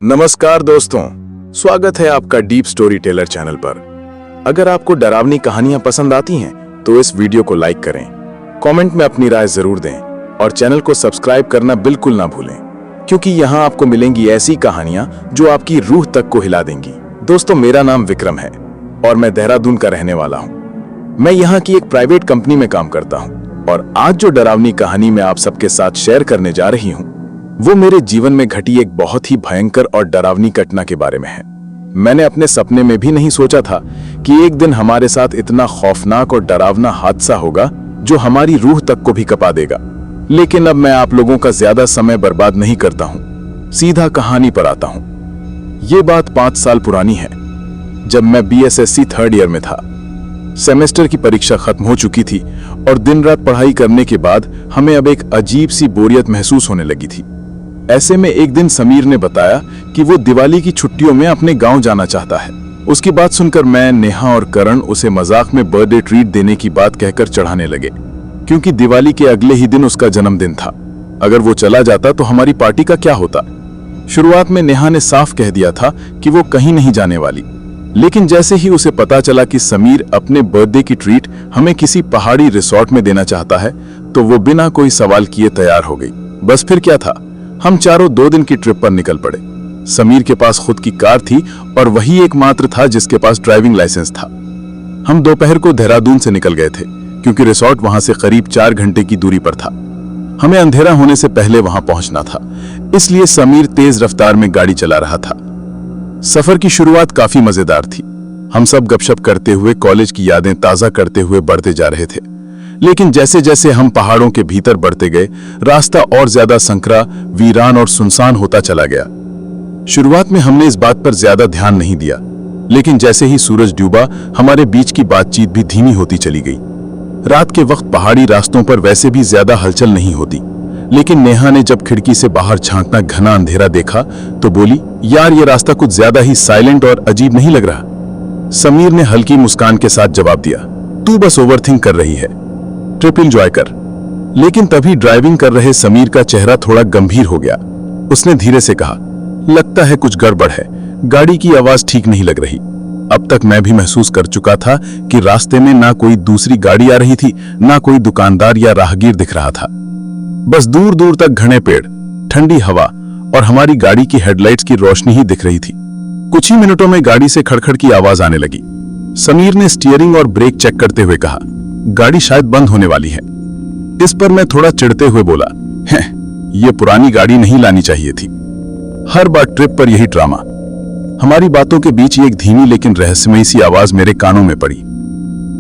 नमस्कार दोस्तों, स्वागत है आपका डीप स्टोरी टेलर चैनल पर। अगर आपको डरावनी कहानियां पसंद आती हैं तो इस वीडियो को लाइक करें, कमेंट में अपनी राय जरूर दें और चैनल को सब्सक्राइब करना बिल्कुल ना भूलें, क्योंकि यहां आपको मिलेंगी ऐसी कहानियां जो आपकी रूह तक को हिला देंगी। दोस्तों, मेरा नाम विक्रम है और मैं देहरादून का रहने वाला हूँ। मैं यहाँ की एक प्राइवेट कंपनी में काम करता हूँ और आज जो डरावनी कहानी मैं आप सबके साथ शेयर करने जा रही हूँ वो मेरे जीवन में घटी एक बहुत ही भयंकर और डरावनी घटना के बारे में है। मैंने अपने सपने में भी नहीं सोचा था कि एक दिन हमारे साथ इतना खौफनाक और डरावना हादसा होगा जो हमारी रूह तक को भी कपा देगा। लेकिन अब मैं आप लोगों का ज्यादा समय बर्बाद नहीं करता हूँ, सीधा कहानी पर आता हूँ। ये बात 5 साल पुरानी है, जब मैं BSSC 3rd ईयर में था। सेमेस्टर की परीक्षा खत्म हो चुकी थी और दिन रात पढ़ाई करने के बाद हमें अब एक अजीब सी बोरियत महसूस होने लगी थी। ऐसे में एक दिन समीर ने बताया कि वो दिवाली की छुट्टियों में अपने गांव जाना चाहता है। उसकी बात सुनकर मैं, नेहा और करण उसे मजाक में बर्थडे ट्रीट देने की बात कहकर चढ़ाने लगे, क्योंकि दिवाली के अगले ही दिन उसका जन्मदिन था। अगर वो चला जाता तो हमारी पार्टी का क्या होता। शुरुआत में नेहा ने साफ कह दिया था कि वो कहीं नहीं जाने वाली, लेकिन जैसे ही उसे पता चला कि समीर अपने बर्थडे की ट्रीट हमें किसी पहाड़ी रिसोर्ट में देना चाहता है तो वो बिना कोई सवाल किए तैयार हो गई। बस फिर क्या था, हम चारों 2 दिन की ट्रिप पर निकल पड़े। समीर के पास खुद की कार थी और वही एकमात्र था जिसके पास ड्राइविंग लाइसेंस था। हम दोपहर को देहरादून से निकल गए थे, क्योंकि रिसोर्ट वहां से करीब 4 घंटे की दूरी पर था। हमें अंधेरा होने से पहले वहां पहुंचना था, इसलिए समीर तेज रफ्तार में गाड़ी चला रहा था। सफर की शुरुआत काफी मजेदार थी। हम सब गपशप करते हुए कॉलेज की यादें ताजा करते हुए बढ़ते जा रहे थे। लेकिन जैसे जैसे हम पहाड़ों के भीतर बढ़ते गए, रास्ता और ज्यादा संकरा, वीरान और सुनसान होता चला गया। शुरुआत में हमने इस बात पर ज्यादा ध्यान नहीं दिया, लेकिन जैसे ही सूरज डूबा हमारे बीच की बातचीत भी धीमी होती चली गई। रात के वक्त पहाड़ी रास्तों पर वैसे भी ज्यादा हलचल नहीं होती, लेकिन नेहा ने जब खिड़की से बाहर झांकना घना अंधेरा देखा तो बोली, यार ये रास्ता कुछ ज्यादा ही साइलेंट और अजीब नहीं लग रहा। समीर ने हल्की मुस्कान के साथ जवाब दिया, तू बस ओवरथिंक कर रही है, ट्रिप एंजॉय कर। लेकिन तभी ड्राइविंग कर रहे समीर का चेहरा थोड़ा गंभीर हो गया। उसने धीरे से कहा, लगता है कुछ गड़बड़ है, गाड़ी की आवाज ठीक नहीं लग रही। अब तक मैं भी महसूस कर चुका था कि रास्ते में ना कोई दूसरी गाड़ी आ रही थी, ना कोई दुकानदार या राहगीर दिख रहा था। बस दूर दूर तक घने पेड़, ठंडी हवा और हमारी गाड़ी की हेडलाइट्स की रोशनी ही दिख रही थी। कुछ ही मिनटों में गाड़ी से खड़खड़ की आवाज आने लगी। समीर ने स्टीयरिंग और ब्रेक चेक करते हुए कहा, गाड़ी शायद बंद होने वाली है। इस पर मैं थोड़ा चिढ़ते हुए बोला, ये पुरानी गाड़ी नहीं लानी चाहिए थी। हर बार ट्रिप पर यही ड्रामा। हमारी बातों के बीच एक धीमी लेकिन रहस्यमयी सी आवाज मेरे कानों में पड़ी।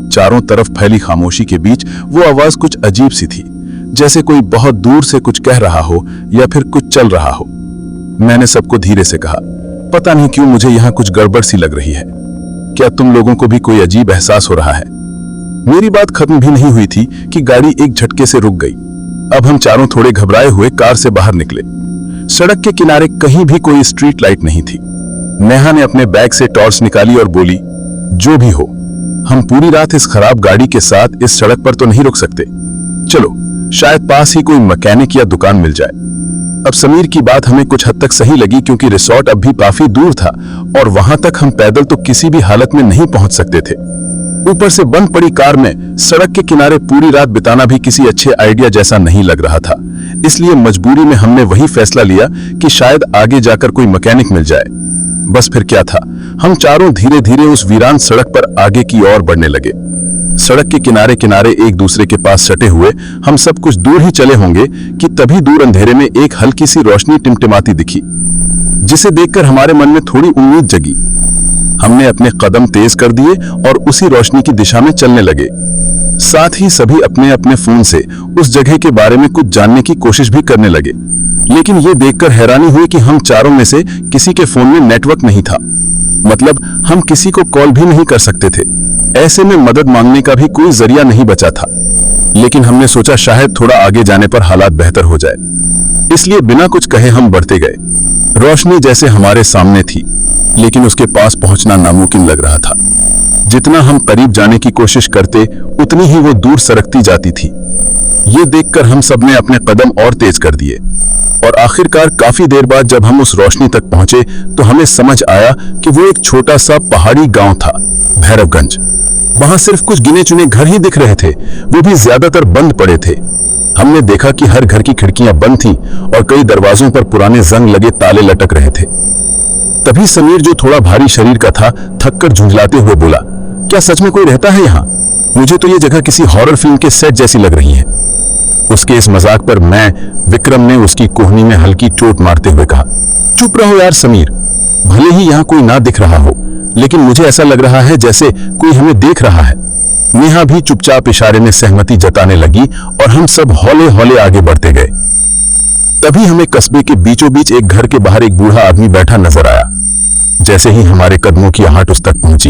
चारों तरफ फैली खामोशी के बीच वो आवाज कुछ अजीब सी थी, जैसे कोई बहुत दूर से कुछ कह रहा हो या फिर कुछ चल रहा हो। मैंने सबको धीरे से कहा, पता नहीं क्यों मुझे यहाँ कुछ गड़बड़ सी लग रही है। क्या तुम लोगों को भी कोई अजीब एहसास हो रहा है? मेरी बात खत्म भी नहीं हुई थी कि गाड़ी एक झटके से रुक गई। अब हम चारों थोड़े घबराए हुए कार से बाहर निकले। सड़क के किनारे कहीं भी कोई स्ट्रीट लाइट नहीं थी। नेहा ने अपने बैग से टॉर्च निकाली और बोली, जो भी हो, हम पूरी रात इस खराब गाड़ी के साथ इस सड़क पर तो नहीं रुक सकते। चलो, शायद पास ही कोई मैकेनिक या दुकान मिल जाए। अब समीर की बात हमें कुछ हद तक सही लगी, क्योंकि रिसोर्ट अब भी काफी दूर था और वहां तक हम पैदल तो किसी भी हालत में नहीं पहुंच सकते थे। ऊपर से बंद पड़ी कार में सड़क के किनारे पूरी रात बिताना भी किसी अच्छे आइडिया जैसा नहीं लग रहा था। इसलिए मजबूरी में हमने वही फैसला लिया कि शायद आगे जाकर कोई मैकेनिक मिल जाए। बस फिर क्या था, हम चारों धीरे धीरे उस वीरान सड़क पर आगे की ओर बढ़ने लगे। सड़क के किनारे किनारे एक दूसरे के पास सटे हुए हम सब कुछ दूर ही चले होंगे कि तभी दूर अंधेरे में एक हल्की सी रोशनी टिमटिमाती दिखी, जिसे देखकर हमारे मन में थोड़ी उम्मीद जगी। हमने अपने कदम तेज कर दिए और उसी रोशनी की दिशा में चलने लगे। साथ ही सभी अपने अपने फोन से उस जगह के बारे में कुछ जानने की कोशिश भी करने लगे। लेकिन ये देखकर हैरानी हुई कि हम चारों में से किसी के फोन में नेटवर्क नहीं था। मतलब हम किसी को कॉल भी नहीं कर सकते थे। ऐसे में मदद मांगने का भी कोई जरिया नहीं बचा था। लेकिन हमने सोचा शायद थोड़ा आगे जाने पर हालात बेहतर हो जाए, इसलिए बिना कुछ कहे हम बढ़ते गए। रोशनी जैसे हमारे सामने थी, लेकिन उसके पास पहुंचना नामुमकिन लग रहा था। जितना हम करीब जाने की कोशिश करते, उतनी ही वो दूर सरकती जाती थी। ये देखकर हम सब ने अपने कदम और तेज कर दिए और आखिरकार काफी देर बाद जब हम उस रोशनी तक पहुंचे तो हमें समझ आया कि वो एक छोटा सा पहाड़ी गांव था, भैरवगंज। वहां सिर्फ कुछ गिने चुने घर ही दिख रहे थे, वो भी ज्यादातर बंद पड़े थे। हमने देखा कि हर घर की खिड़कियां बंद थीं और कई दरवाजों पर पुराने जंग लगे ताले लटक रहे थे। तभी समीर, जो थोड़ा भारी शरीर का था, थककर झुंझलाते हुए बोला, क्या सच में कोई रहता है यहाँ? मुझे तो ये जगह किसी हॉरर फिल्म के सेट जैसी लग रही है। उसके इस मजाक पर विक्रम ने उसकी कोहनी में हल्की चोट मारते हुए कहा, चुप रहो यार समीर, भले ही यहाँ कोई ना दिख रहा हो, लेकिन मुझे ऐसा लग रहा है जैसे कोई हमें देख रहा है। नेहा भी चुपचाप इशारे में सहमति जताने लगी और हम सब हौले हौले आगे बढ़ते गए। तभी हमें कस्बे के बीचों बीच एक घर के बाहर एक बूढ़ा आदमी बैठा नजर आया। जैसे ही हमारे कदमों की आहट उस तक पहुंची,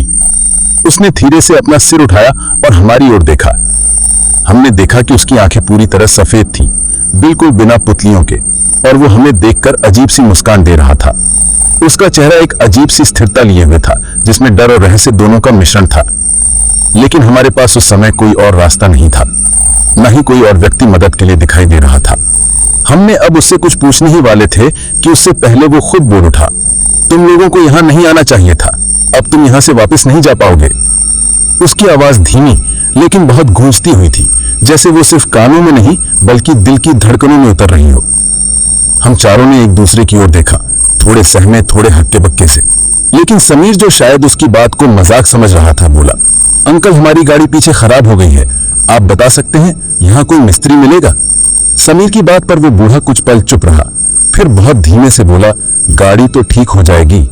उसने धीरे से अपना सिर उठाया और हमारी ओर देखा। हमने देखा कि उसकी आंखें पूरी तरह सफेद थीं, बिल्कुल बिना पुतलियों के, और वो हमें देखकर अजीब सी मुस्कान दे रहा था। उसका चेहरा एक अजीब सी स्थिरता लिए हुए था, जिसमें डर और रहस्य दोनों का मिश्रण था। लेकिन हमारे पास उस समय कोई और रास्ता नहीं था, न ही कोई और व्यक्ति मदद के लिए दिखाई दे रहा था। हमने अब उससे कुछ पूछने ही वाले थे कि उससे पहले वो खुद बोल उठा, तुम लोगों को यहाँ नहीं आना चाहिए था, अब तुम यहाँ से वापस नहीं जा पाओगे। उसकी आवाज धीमी लेकिन बहुत गूंजती हुई थी, जैसे वो सिर्फ कानों में नहीं बल्कि दिल की धड़कनों में उतर रही हो। हम चारों ने एक दूसरे की ओर देखा, थोड़े सहमे थोड़े हक्के बक्के से। लेकिन समीर, जो शायद उसकी बात को मजाक समझ रहा था, बोला, अंकल हमारी गाड़ी पीछे खराब हो गई है, आप बता सकते हैं यहाँ कोई मिस्त्री मिलेगा? समीर की बात पर वो बूढ़ा कुछ पल चुप रहा, फिर बहुत धीमे से बोला, गाड़ी तो ठीक हो जाएगी,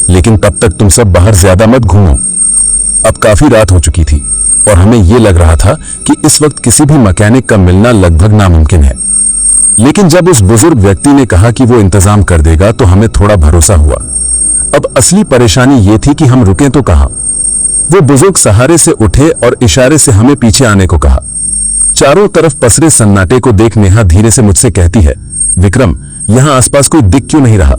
लेकिन तब तक तुम सब बाहर ज्यादा मत घूमो। अब काफी रात हो चुकी थी और हमें यह लग रहा था कि इस वक्त किसी भी मैकेनिक का मिलना लगभग नामुमकिन है। लेकिन जब उस बुजुर्ग व्यक्ति ने कहा कि वो इंतजाम कर देगा तो हमें थोड़ा भरोसा हुआ। अब असली परेशानी ये थी कि हम रुकें तो कहां। वो बुजुर्ग सहारे से उठे और इशारे से हमें पीछे आने को कहा। चारों तरफ पसरे सन्नाटे को देख नेहा धीरे से मुझसे कहती है, विक्रम, यहां आसपास कोई दिख क्यों नहीं रहा?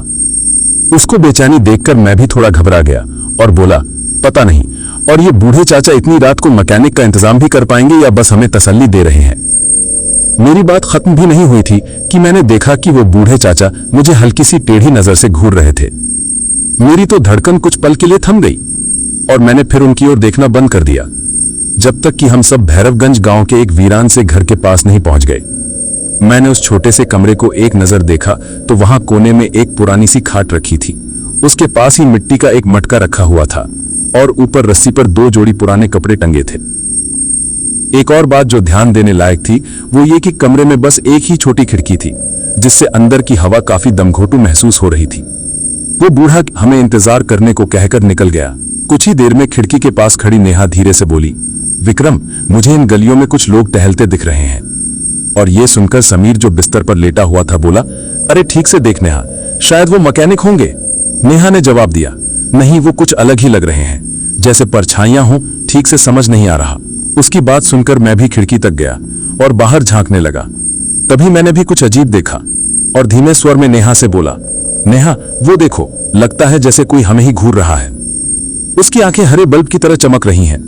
उसको बेचैनी देखकर मैं भी थोड़ा घबरा गया और बोला, पता नहीं, और ये बूढ़े चाचा इतनी रात को मैकेनिक का इंतजाम भी कर पाएंगे या बस हमें तसल्ली दे रहे हैं? मेरी बात खत्म भी नहीं हुई थी कि मैंने देखा कि वो बूढ़े चाचा मुझे हल्की सी टेढ़ी नजर से घूर रहे थे। मेरी तो धड़कन कुछ पल के लिए थम गई और मैंने फिर उनकी ओर देखना बंद कर दिया, जब तक कि हम सब भैरवगंज गांव के एक वीरान से घर के पास नहीं पहुंच गए। मैंने उस छोटे से कमरे को एक नजर देखा तो वहां कोने में एक पुरानी सी खाट रखी थी। उसके पास ही मिट्टी का एक मटका रखा हुआ था और ऊपर रस्सी पर 2 जोड़ी पुराने कपड़े टंगे थे। एक और बात जो ध्यान देने लायक थी वो ये कि कमरे में बस एक ही छोटी खिड़की थी, जिससे अंदर की हवा काफी दमघोटू महसूस हो रही थी। वो बूढ़ा हमें इंतजार करने को कहकर निकल गया। कुछ ही देर में खिड़की के पास खड़ी नेहा धीरे से बोली, विक्रम, मुझे इन गलियों में कुछ लोग टहलते दिख रहे हैं। और ये सुनकर समीर, जो बिस्तर पर लेटा हुआ था, बोला, अरे ठीक से देख नेहा, शायद वो मैकेनिक होंगे। नेहा ने जवाब दिया, नहीं, वो कुछ अलग ही लग रहे हैं, जैसे परछाइयां हों, ठीक से समझ नहीं आ रहा। उसकी बात सुनकर मैं भी खिड़की तक गया और बाहर झांकने लगा। तभी मैंने भी कुछ अजीब देखा और धीमे स्वर में नेहा से बोला, नेहा, वो देखो, लगता है जैसे कोई हमें ही घूर रहा है। उसकी आंखें हरे बल्ब की तरह चमक रही हैं।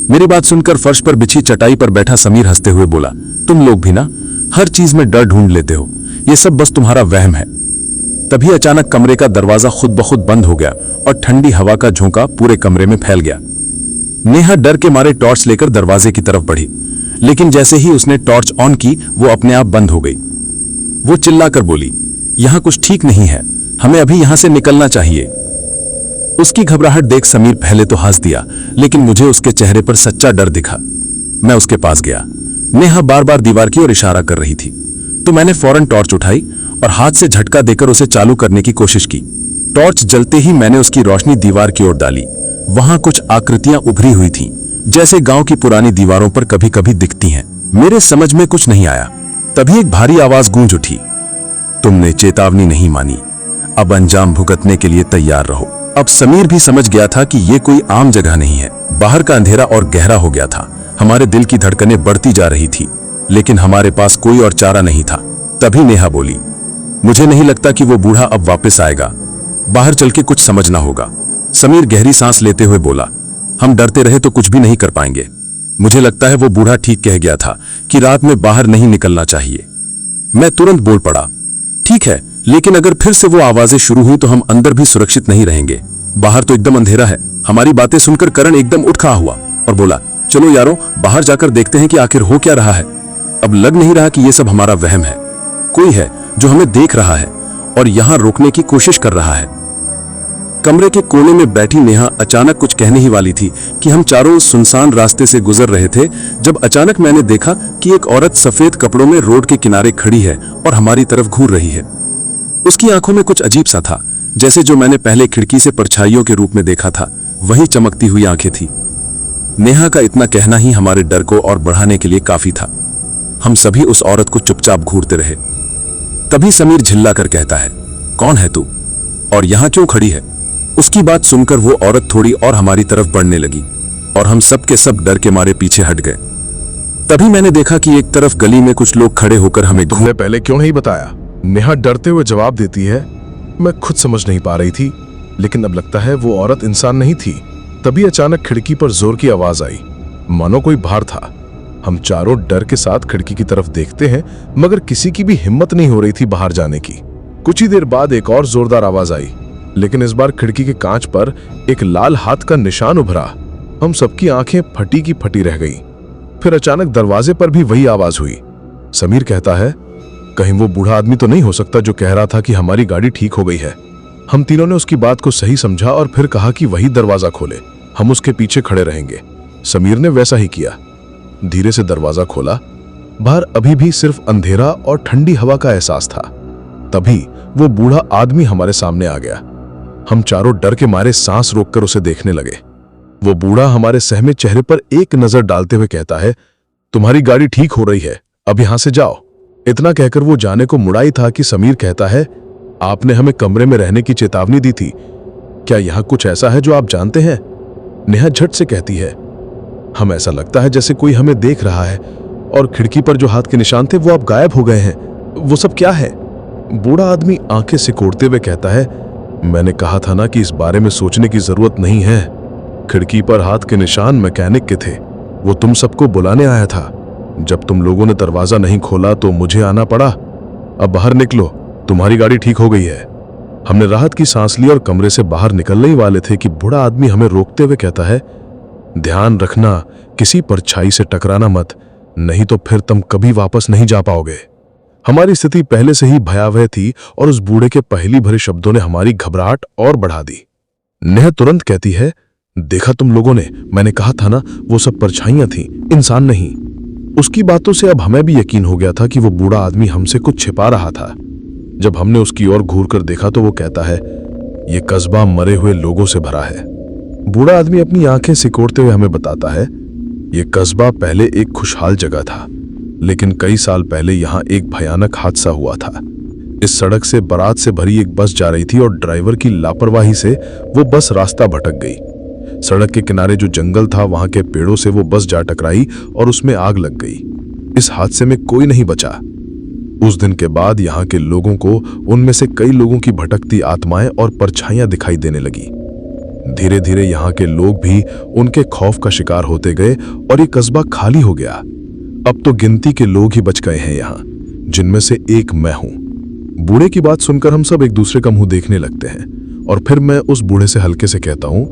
मेरी बात सुनकर फर्श पर बिछी चटाई पर बैठा समीर हंसते हुए बोला, तुम लोग भी ना हर चीज में डर ढूंढ लेते हो, ये सब बस तुम्हारा वहम है। तभी अचानक कमरे का दरवाजा खुद ब खुद बंद हो गया और ठंडी हवा का झोंका पूरे कमरे में फैल गया। नेहा डर के मारे टॉर्च लेकर दरवाजे की तरफ बढ़ी, लेकिन जैसे ही उसने टॉर्च ऑन की वो अपने आप बंद हो गई। वो चिल्लाकर बोली, यहां कुछ ठीक नहीं है, हमें अभी यहां से निकलना चाहिए। उसकी घबराहट देख समीर पहले तो हंस दिया, लेकिन मुझे उसके चेहरे पर सच्चा डर दिखा। मैं उसके पास गया। नेहा बार बार दीवार की ओर इशारा कर रही थी, तो मैंने फौरन टॉर्च उठाई और हाथ से झटका देकर उसे चालू करने की कोशिश की। टॉर्च जलते ही मैंने उसकी रोशनी दीवार की ओर डाली। वहां कुछ आकृतियां उभरी हुई थीं, जैसे गांव की पुरानी दीवारों पर कभी कभी दिखती हैं। मेरे समझ में कुछ नहीं आया। तभी एक भारी आवाज गूंज उठी, तुमने चेतावनी नहीं मानी, अब अंजाम भुगतने के लिए तैयार रहो। अब समीर भी समझ गया था कि ये कोई आम जगह नहीं है। बाहर का अंधेरा और गहरा हो गया था। हमारे दिल की धड़कनें बढ़ती जा रही थी, लेकिन हमारे पास कोई और चारा नहीं था। तभी नेहा बोली, मुझे नहीं लगता कि वो बूढ़ा अब वापस आएगा, बाहर चल के कुछ समझना होगा। समीर गहरी सांस लेते हुए बोला, हम डरते रहे तो कुछ भी नहीं कर पाएंगे। मुझे लगता है वो बूढ़ा ठीक कह गया था कि रात में बाहर नहीं निकलना चाहिए। मैं तुरंत बोल पड़ा, ठीक है, लेकिन अगर फिर से वो आवाजें शुरू हुई तो हम अंदर भी सुरक्षित नहीं रहेंगे। बाहर तो एकदम अंधेरा है। हमारी बातें सुनकर करण एकदम उठ खड़ा हुआ और बोला, चलो यारों, बाहर जाकर देखते हैं कि आखिर हो क्या रहा है। अब लग नहीं रहा कि ये सब हमारा वहम है। कोई है जो हमें देख रहा है और यहां रोकने की कोशिश कर रहा है। कमरे के कोने में बैठी नेहा अचानक कुछ कहने ही वाली थी कि हम चारों उस सुनसान रास्ते से गुजर रहे थे, जब अचानक मैंने देखा कि एक औरत सफेद कपड़ों में रोड के किनारे खड़ी है और हमारी तरफ घूर रही है। उसकी आंखों में कुछ अजीब सा था, जैसे जो मैंने पहले खिड़की से परछाइयों के रूप में देखा था, वही चमकती हुई आंखें थी। नेहा का इतना कहना ही हमारे डर को और बढ़ाने के लिए काफी था। हम सभी उस औरत को चुपचाप घूरते रहे। तभी समीर झिल्ला कर कहता है, कौन है तू और यहां क्यों खड़ी है? उसकी बात सुनकर वो औरत थोड़ी और हमारी तरफ बढ़ने लगी और हम सब के सब डर के मारे पीछे हट गए। तभी मैंने देखा कि एक तरफ गली में कुछ लोग खड़े होकर हमें तुमने पहले क्यों नहीं बताया? नेहा डरते हुए जवाब देती है, मैं खुद समझ नहीं पा रही थी, लेकिन अब लगता है वो औरत इंसान नहीं थी। तभी अचानक खिड़की पर जोर की आवाज आई, मानो कोई बाहर था। हम चारों डर के साथ खिड़की की तरफ देखते हैं, मगर किसी की भी हिम्मत नहीं हो रही थी बाहर जाने की। कुछ ही देर बाद एक और जोरदार आवाज आई, लेकिन इस बार खिड़की के कांच पर एक लाल हाथ का निशान उभरा। हम सबकी आंखें फटी की फटी रह गई। फिर अचानक दरवाजे पर भी वही आवाज हुई। समीर कहता है, कहीं वो बूढ़ा आदमी तो नहीं हो सकता जो कह रहा था कि हमारी गाड़ी ठीक हो गई है। हम तीनों ने उसकी बात को सही समझा और फिर कहा कि वही दरवाजा खोले, हम उसके पीछे खड़े रहेंगे। समीर ने वैसा ही किया। धीरे से दरवाजा खोला। बाहर अभी भी सिर्फ अंधेरा और ठंडी हवा का एहसास था। तभी वो बूढ़ा आदमी हमारे सामने आ गया। हम चारों डर के मारे सांस रोककर उसे देखने लगे। वो बूढ़ा हमारे सहमे चेहरे पर एक नजर डालते हुए कहता है, तुम्हारी गाड़ी ठीक हो रही है, अब यहां से जाओ। इतना कहकर वो जाने को मुड़ा ही था कि समीर कहता है, आपने हमें कमरे में रहने की चेतावनी दी थी, क्या यहां कुछ ऐसा है जो आप जानते हैं? नेहा झट से कहती है, हम ऐसा लगता है जैसे कोई हमें देख रहा है और खिड़की पर जो हाथ के निशान थे वो अब गायब हो गए हैं। वो सब क्या है? बूढ़ा आदमी आंखें सिकोड़ते हुए कहता है, मैंने कहा था ना कि इस बारे में सोचने की जरूरत नहीं है। खिड़की पर हाथ के निशान मैकेनिक के थे, वो तुम सबको बुलाने आया था। जब तुम लोगों ने दरवाजा नहीं खोला तो मुझे आना पड़ा। अब बाहर निकलो, तुम्हारी गाड़ी ठीक हो गई है। हमने राहत की सांस ली और कमरे से बाहर निकलने ही वाले थे कि बूढ़ा आदमी हमें रोकते हुए कहता है, ध्यान रखना, किसी परछाई से टकराना मत, नहीं तो फिर तुम कभी वापस नहीं जा पाओगे। हमारी स्थिति पहले से ही भयावह थी और उस बूढ़े के पहली भरे शब्दों ने हमारी घबराहट और बढ़ा दी। नेहा तुरंत कहती है, देखा तुम लोगों ने, मैंने कहा था ना वो सब परछाइयां थीं, इंसान नहीं। उसकी बातों से अब हमें भी यकीन हो गया था कि वो बूढ़ा आदमी हमसे कुछ छिपा रहा था। जब हमने उसकी ओर घूर कर देखा तो वो कहता है, ये कस्बा मरे हुए लोगों से भरा है। बूढ़ा आदमी अपनी आंखें सिकोड़ते हुए हमें बताता है, ये कस्बा पहले एक खुशहाल जगह था, लेकिन कई साल पहले यहां एक भयानक हादसा हुआ था। इस सड़क से बारात से भरी एक बस जा रही थी और ड्राइवर की लापरवाही से वो बस रास्ता भटक गई। सड़क के किनारे जो जंगल था वहां के पेड़ों से वो बस जा टकराई और उसमें आग लग गई। इस हादसे में कोई नहीं बचा। उस दिन के बाद यहाँ के लोगों को उनमें से कई लोगों की भटकती आत्माएं और परछाइयां दिखाई देने लगी। धीरे धीरे यहाँ के लोग भी उनके खौफ का शिकार होते गए और ये कस्बा खाली हो गया। अब तो गिनती के लोग ही बच गए हैं यहाँ, जिनमें से एक मैं हूं। बूढ़े की बात सुनकर हम सब एक दूसरे का मुंह देखने लगते हैं और फिर मैं उस बूढ़े से हल्के से कहता हूं,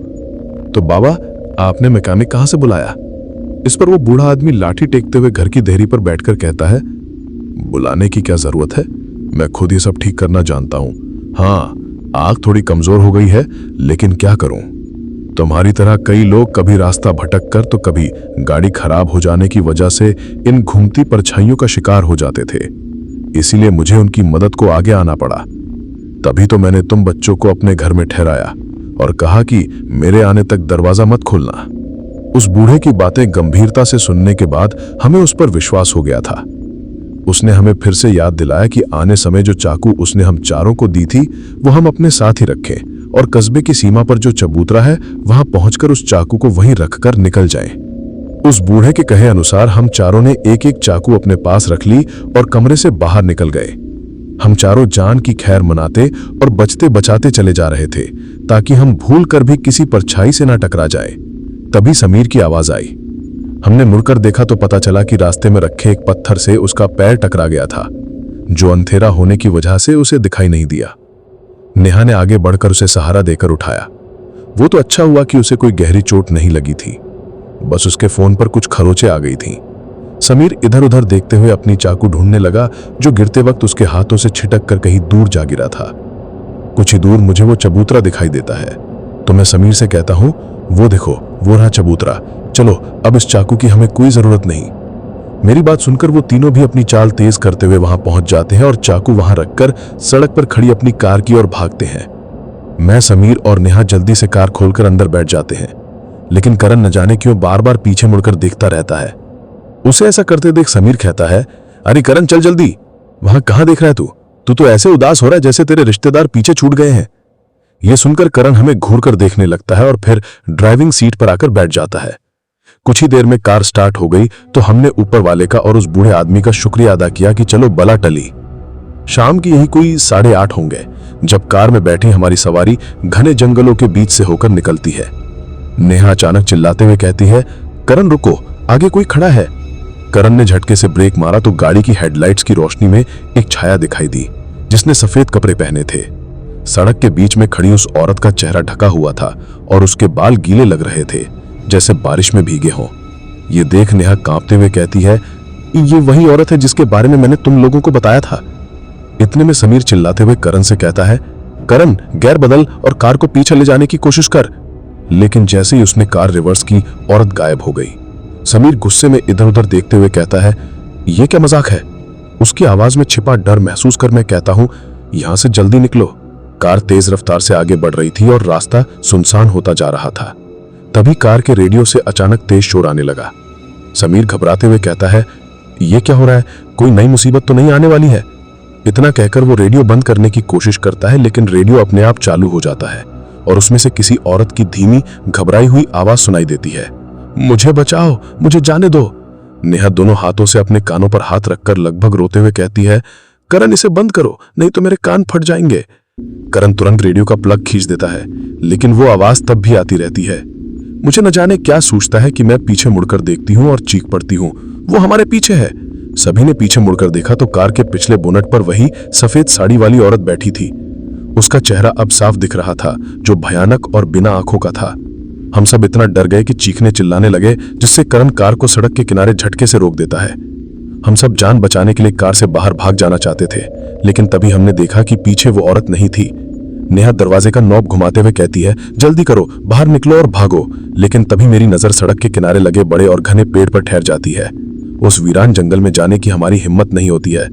तो बाबा आपने मैकेनिक कहां से बुलाया? इस पर वो बूढ़ा आदमी लाठी टेकते हुए घर की देहरी पर बैठकर कहता है, बुलाने की क्या जरूरत है, मैं खुद ही सब ठीक करना जानता हूं। हाँ, आग थोड़ी कमजोर हो गई है, लेकिन क्या करूं, तुम्हारी तरह कई लोग कभी रास्ता भटक कर तो कभी गाड़ी खराब हो जाने की वजह से इन घूमती परछाइयों का शिकार हो जाते थे। इसीलिए मुझे उनकी मदद को आगे आना पड़ा। तभी तो मैंने तुम बच्चों को अपने घर में ठहराया और कहा कि मेरे आने तक दरवाजा मत खोलना। उस बूढ़े की बातें गंभीरता से सुनने के बाद हमें उस पर विश्वास हो गया था। उसने हमें फिर से याद दिलाया कि आने समय जो चाकू उसने हम चारों को दी थी वो हम अपने साथ ही रखें और कस्बे की सीमा पर जो चबूतरा है वहां पहुंचकर उस चाकू को वहीं रखकर निकल जाएं। उस बूढ़े के कहे अनुसार हम चारों ने एक एक चाकू अपने पास रख ली और कमरे से बाहर निकल गए। हम चारों जान की खैर मनाते और बचते बचाते चले जा रहे थे ताकि हम भूल कर भी किसी परछाई से ना टकरा जाए। तभी समीर की आवाज आई। हमने मुड़कर देखा तो पता चला कि रास्ते में रखे एक पत्थर से उसका पैर टकरा गया था। जो अंधेरा होने की वजह से उसे दिखाई नहीं दिया। नेहा ने आगे बढ़कर उसे सहारा देकर उठाया। वो तो अच्छा हुआ कि उसे कोई गहरी चोट नहीं लगी थी, बस उसके फोन पर कुछ खरोंचें आ गई थीं। समीर इधर उधर देखते हुए अपनी चाकू ढूंढने लगा, जो गिरते वक्त उसके हाथों से छिटक कर कहीं दूर जा गिरा था। कुछ ही दूर मुझे वो चबूतरा दिखाई देता है, तो मैं समीर से कहता हूं, वो देखो, वो रहा चबूतरा, चलो अब इस चाकू की हमें कोई जरूरत नहीं। मेरी बात सुनकर वो तीनों भी अपनी चाल तेज करते हुए वहां पहुंच जाते हैं और चाकू वहां रखकर सड़क पर खड़ी अपनी कार की ओर भागते हैं। मैं, समीर और नेहा जल्दी से कार खोलकर अंदर बैठ जाते हैं, लेकिन करण न जाने क्यों बार बार पीछे मुड़कर देखता रहता है। उसे ऐसा करते देख समीर कहता है, अरे करण चल जल्दी, वहां कहां देख रहा है तू? तू तो ऐसे उदास हो रहा है जैसे तेरे रिश्तेदार पीछे छूट गए हैं। यह सुनकर करण हमें घूरकर देखने लगता है और फिर ड्राइविंग सीट पर आकर बैठ जाता है। कुछ ही देर में कार स्टार्ट हो गई तो हमने ऊपर वाले का और उस बूढ़े आदमी का शुक्रिया अदा किया कि चलो बला टली। शाम की यही कोई 8:30 होंगे जब कार में बैठी हमारी सवारी घने जंगलों के बीच से होकर निकलती है। नेहा अचानक चिल्लाते हुए कहती है, करण रुको, आगे कोई खड़ा है। करण ने झटके से ब्रेक मारा तो गाड़ी की हेडलाइट्स की रोशनी में एक छाया दिखाई दी, जिसने सफेद कपड़े पहने थे। सड़क के बीच में खड़ी उस औरत का चेहरा ढका हुआ था और उसके बाल गीले लग रहे थे, जैसे बारिश में भीगे हों। ये देख नेहा कांपते हुए कहती है, ये वही औरत है जिसके बारे में मैंने तुम लोगों को बताया था। इतने में समीर चिल्लाते हुए करण से कहता है, करण गियर बदल और कार को पीछे ले जाने की कोशिश कर। लेकिन जैसे ही उसने कार रिवर्स की, औरत गायब हो गई। समीर गुस्से में इधर उधर देखते हुए कहता है, यह क्या मजाक है? उसकी आवाज में छिपा डर महसूस कर मैं कहता हूं, यहां से जल्दी निकलो। कार तेज रफ्तार से आगे बढ़ रही थी और रास्ता सुनसान होता जा रहा था। तभी कार के रेडियो से अचानक तेज शोर आने लगा। समीर घबराते हुए कहता है, यह क्या हो रहा है? कोई नई मुसीबत तो नहीं आने वाली है? इतना कहकर वो रेडियो बंद करने की कोशिश करता है, लेकिन रेडियो अपने आप चालू हो जाता है और उसमें से किसी औरत की धीमी घबराई हुई आवाज सुनाई देती है, मुझे बचाओ, मुझे जाने दो। नेहा दोनों हाथों से अपने कानों पर हाथ रखकर लगभग रोते हुए कहती है, करण इसे बंद करो, नहीं तो मेरे कान फट जाएंगे। करण तुरंत रेडियो का प्लग खींच देता है, लेकिन वो आवाज तब भी आती रहती है। मुझे न जाने क्या सूझता है कि मैं पीछे मुड़कर देखती हूँ और चीख पड़ती हूँ, वो हमारे पीछे है। सभी ने पीछे मुड़कर देखा तो कार के पिछले बोनट पर वही सफेद साड़ी वाली औरत बैठी थी। उसका चेहरा अब साफ दिख रहा था, जो भयानक और बिना आंखों का था। हम सब इतना डर गए कि चीखने चिल्लाने लगे, जिससे करण कार को सड़क के किनारे झटके से रोक देता है। हम सब जान बचाने के लिए कार से बाहर भाग जाना चाहते थे, लेकिन तभी हमने देखा कि पीछे वो औरत नहीं थी। नेहा दरवाजे का नॉब घुमाते हुए कहती है, जल्दी करो, बाहर निकलो और भागो। लेकिन तभी मेरी नजर सड़क के किनारे लगे बड़े और घने पेड़ पर ठहर जाती है। उस वीरान जंगल में जाने की हमारी हिम्मत नहीं होती है।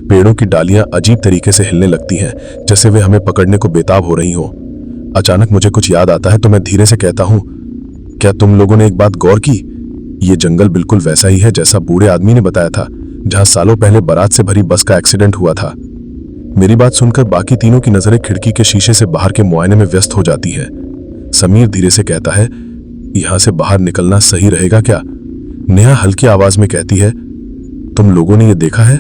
पेड़ों की डालियां अजीब तरीके से हिलने लगती हैं, जैसे वे हमें पकड़ने को बेताब हो रही हो। अचानक मुझे कुछ याद आता है तो मैं धीरे से कहता हूं, क्या तुम लोगों ने एक बात गौर की? ये जंगल बिल्कुल वैसा ही है जैसा बूढ़े आदमी ने बताया था, जहां सालों पहले बारात से भरी बस का एक्सीडेंट हुआ था। मेरी बात सुनकर बाकी तीनों की नजरें खिड़की के शीशे से बाहर के मुआयने में व्यस्त हो जाती है। समीर धीरे से कहता है, यहां से बाहर निकलना सही रहेगा क्या? नेहा हल्की आवाज में कहती है, तुम लोगों ने ये देखा है?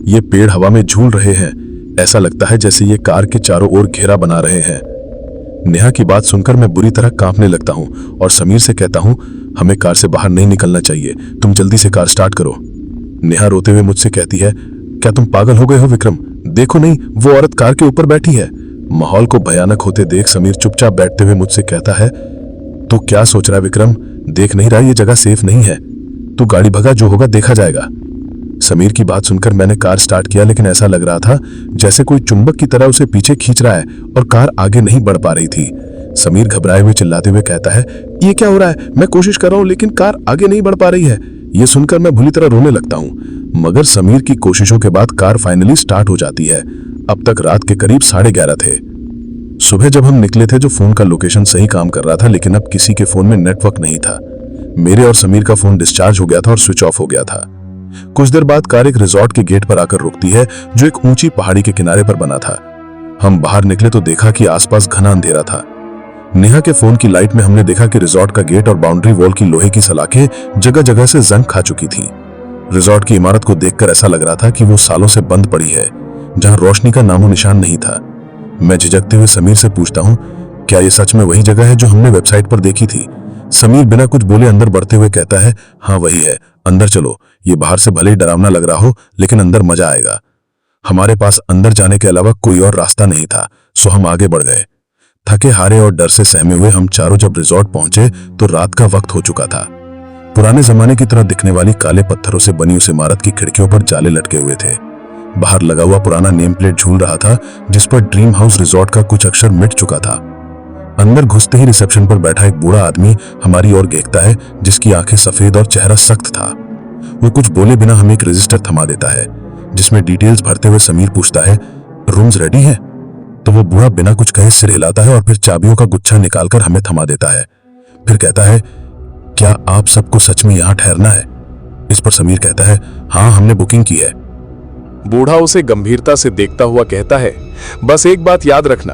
ये पेड़ हवा में झूल रहे हैं, ऐसा लगता है जैसे ये कार के चारों ओर घेरा बना रहे हैं। नेहा की बात सुनकर मैं बुरी तरह कांपने लगता हूं और समीर से कहता हूं, हमें कार से बाहर नहीं निकलना चाहिए, तुम जल्दी से कार स्टार्ट करो। नेहा रोते हुए मुझसे कहती है, क्या तुम पागल हो गए हो विक्रम? देखो नहीं, वो औरत कार के ऊपर बैठी है। माहौल को भयानक होते देख समीर चुपचाप बैठते हुए मुझसे कहता है, तो क्या सोच रहा है विक्रम? देख नहीं रहा ये जगह सेफ नहीं है? तू गाड़ी भगा, जो होगा देखा जाएगा। समीर की बात सुनकर मैंने कार स्टार्ट किया, लेकिन ऐसा लग रहा था जैसे कोई चुंबक की तरह उसे पीछे खींच रहा है और कार आगे नहीं बढ़ पा रही थी। समीर घबराए हुए चिल्लाते हुए कहता है, ये क्या हो रहा है? मैं कोशिश कर रहा हूं लेकिन कार आगे नहीं बढ़ पा रही है। ये सुनकर मैं बुरी तरह रोने लगता हूं, मगर समीर की कोशिशों के बाद कार फाइनली स्टार्ट हो जाती है। अब तक रात के करीब 11:30 थे। सुबह जब हम निकले थे जो फोन का लोकेशन सही काम कर रहा था, लेकिन अब किसी के फोन में नेटवर्क नहीं था। मेरे और समीर का फोन डिस्चार्ज हो गया था और स्विच ऑफ हो गया था। कुछ देर बाद कार एक रिजॉर्ट के गेट पर आकर रुकती है, जो एक ऊंची पहाड़ी के किनारे पर बना था। हम बाहर निकले तो देखा कि आसपास घना अंधेरा था। नेहा के फोन की लाइट में हमने देखा कि रिजॉर्ट का गेट और बाउंड्री वॉल की लोहे की सलाखें जगह जगह से जंग खा चुकी थी। रिजॉर्ट की इमारत को देखकर ऐसा लग रहा था कि वो सालों से बंद पड़ी है, जहां रोशनी का नामो निशान नहीं था। मैं झिझकते हुए समीर से पूछता हूं, क्या ये सच में वही जगह है जो हमने वेबसाइट पर देखी थी? समीर बिना कुछ बोले अंदर बढ़ते हुए कहता है, हाँ वही है, अंदर चलो। ये बाहर से भले ही डरावना लग रहा हो, लेकिन अंदर मजा आएगा। हमारे पास अंदर जाने के अलावा कोई और रास्ता नहीं था, सो हम आगे बढ़ गए। थके हारे और डर से सहमे हुए हम चारों जब रिजॉर्ट पहुंचे तो रात का वक्त हो चुका था। पुराने जमाने की तरह दिखने वाली काले पत्थरों से बनी उस इमारत की खिड़कियों पर जाले लटके हुए थे। बाहर लगा हुआ पुराना नेम प्लेट झूल रहा था जिस पर ड्रीम हाउस रिजॉर्ट का कुछ अक्षर मिट चुका था। अंदर घुसते ही रिसेप्शन पर बैठा एक बूढ़ा आदमी हमारी ओर देखता है, जिसकी आंखें सफेद और चेहरा सख्त था। वो कुछ बोले बिना हमें एक रजिस्टर थमा देता है जिसमें डिटेल्स भरते हुए समीर पूछता है, रूम्स रेडी हैं? तो वो बूढ़ा बिना कुछ कहे सिर हिलाता है और फिर चाबियों का गुच्छा निकालकर हमें थमा देता है। फिर कहता है, क्या आप सबको सच में यहां ठहरना है? इस पर समीर कहता है, हाँ, हमने बुकिंग की है। बूढ़ा उसे गंभीरता से देखता हुआ कहता है, बस एक बात याद रखना,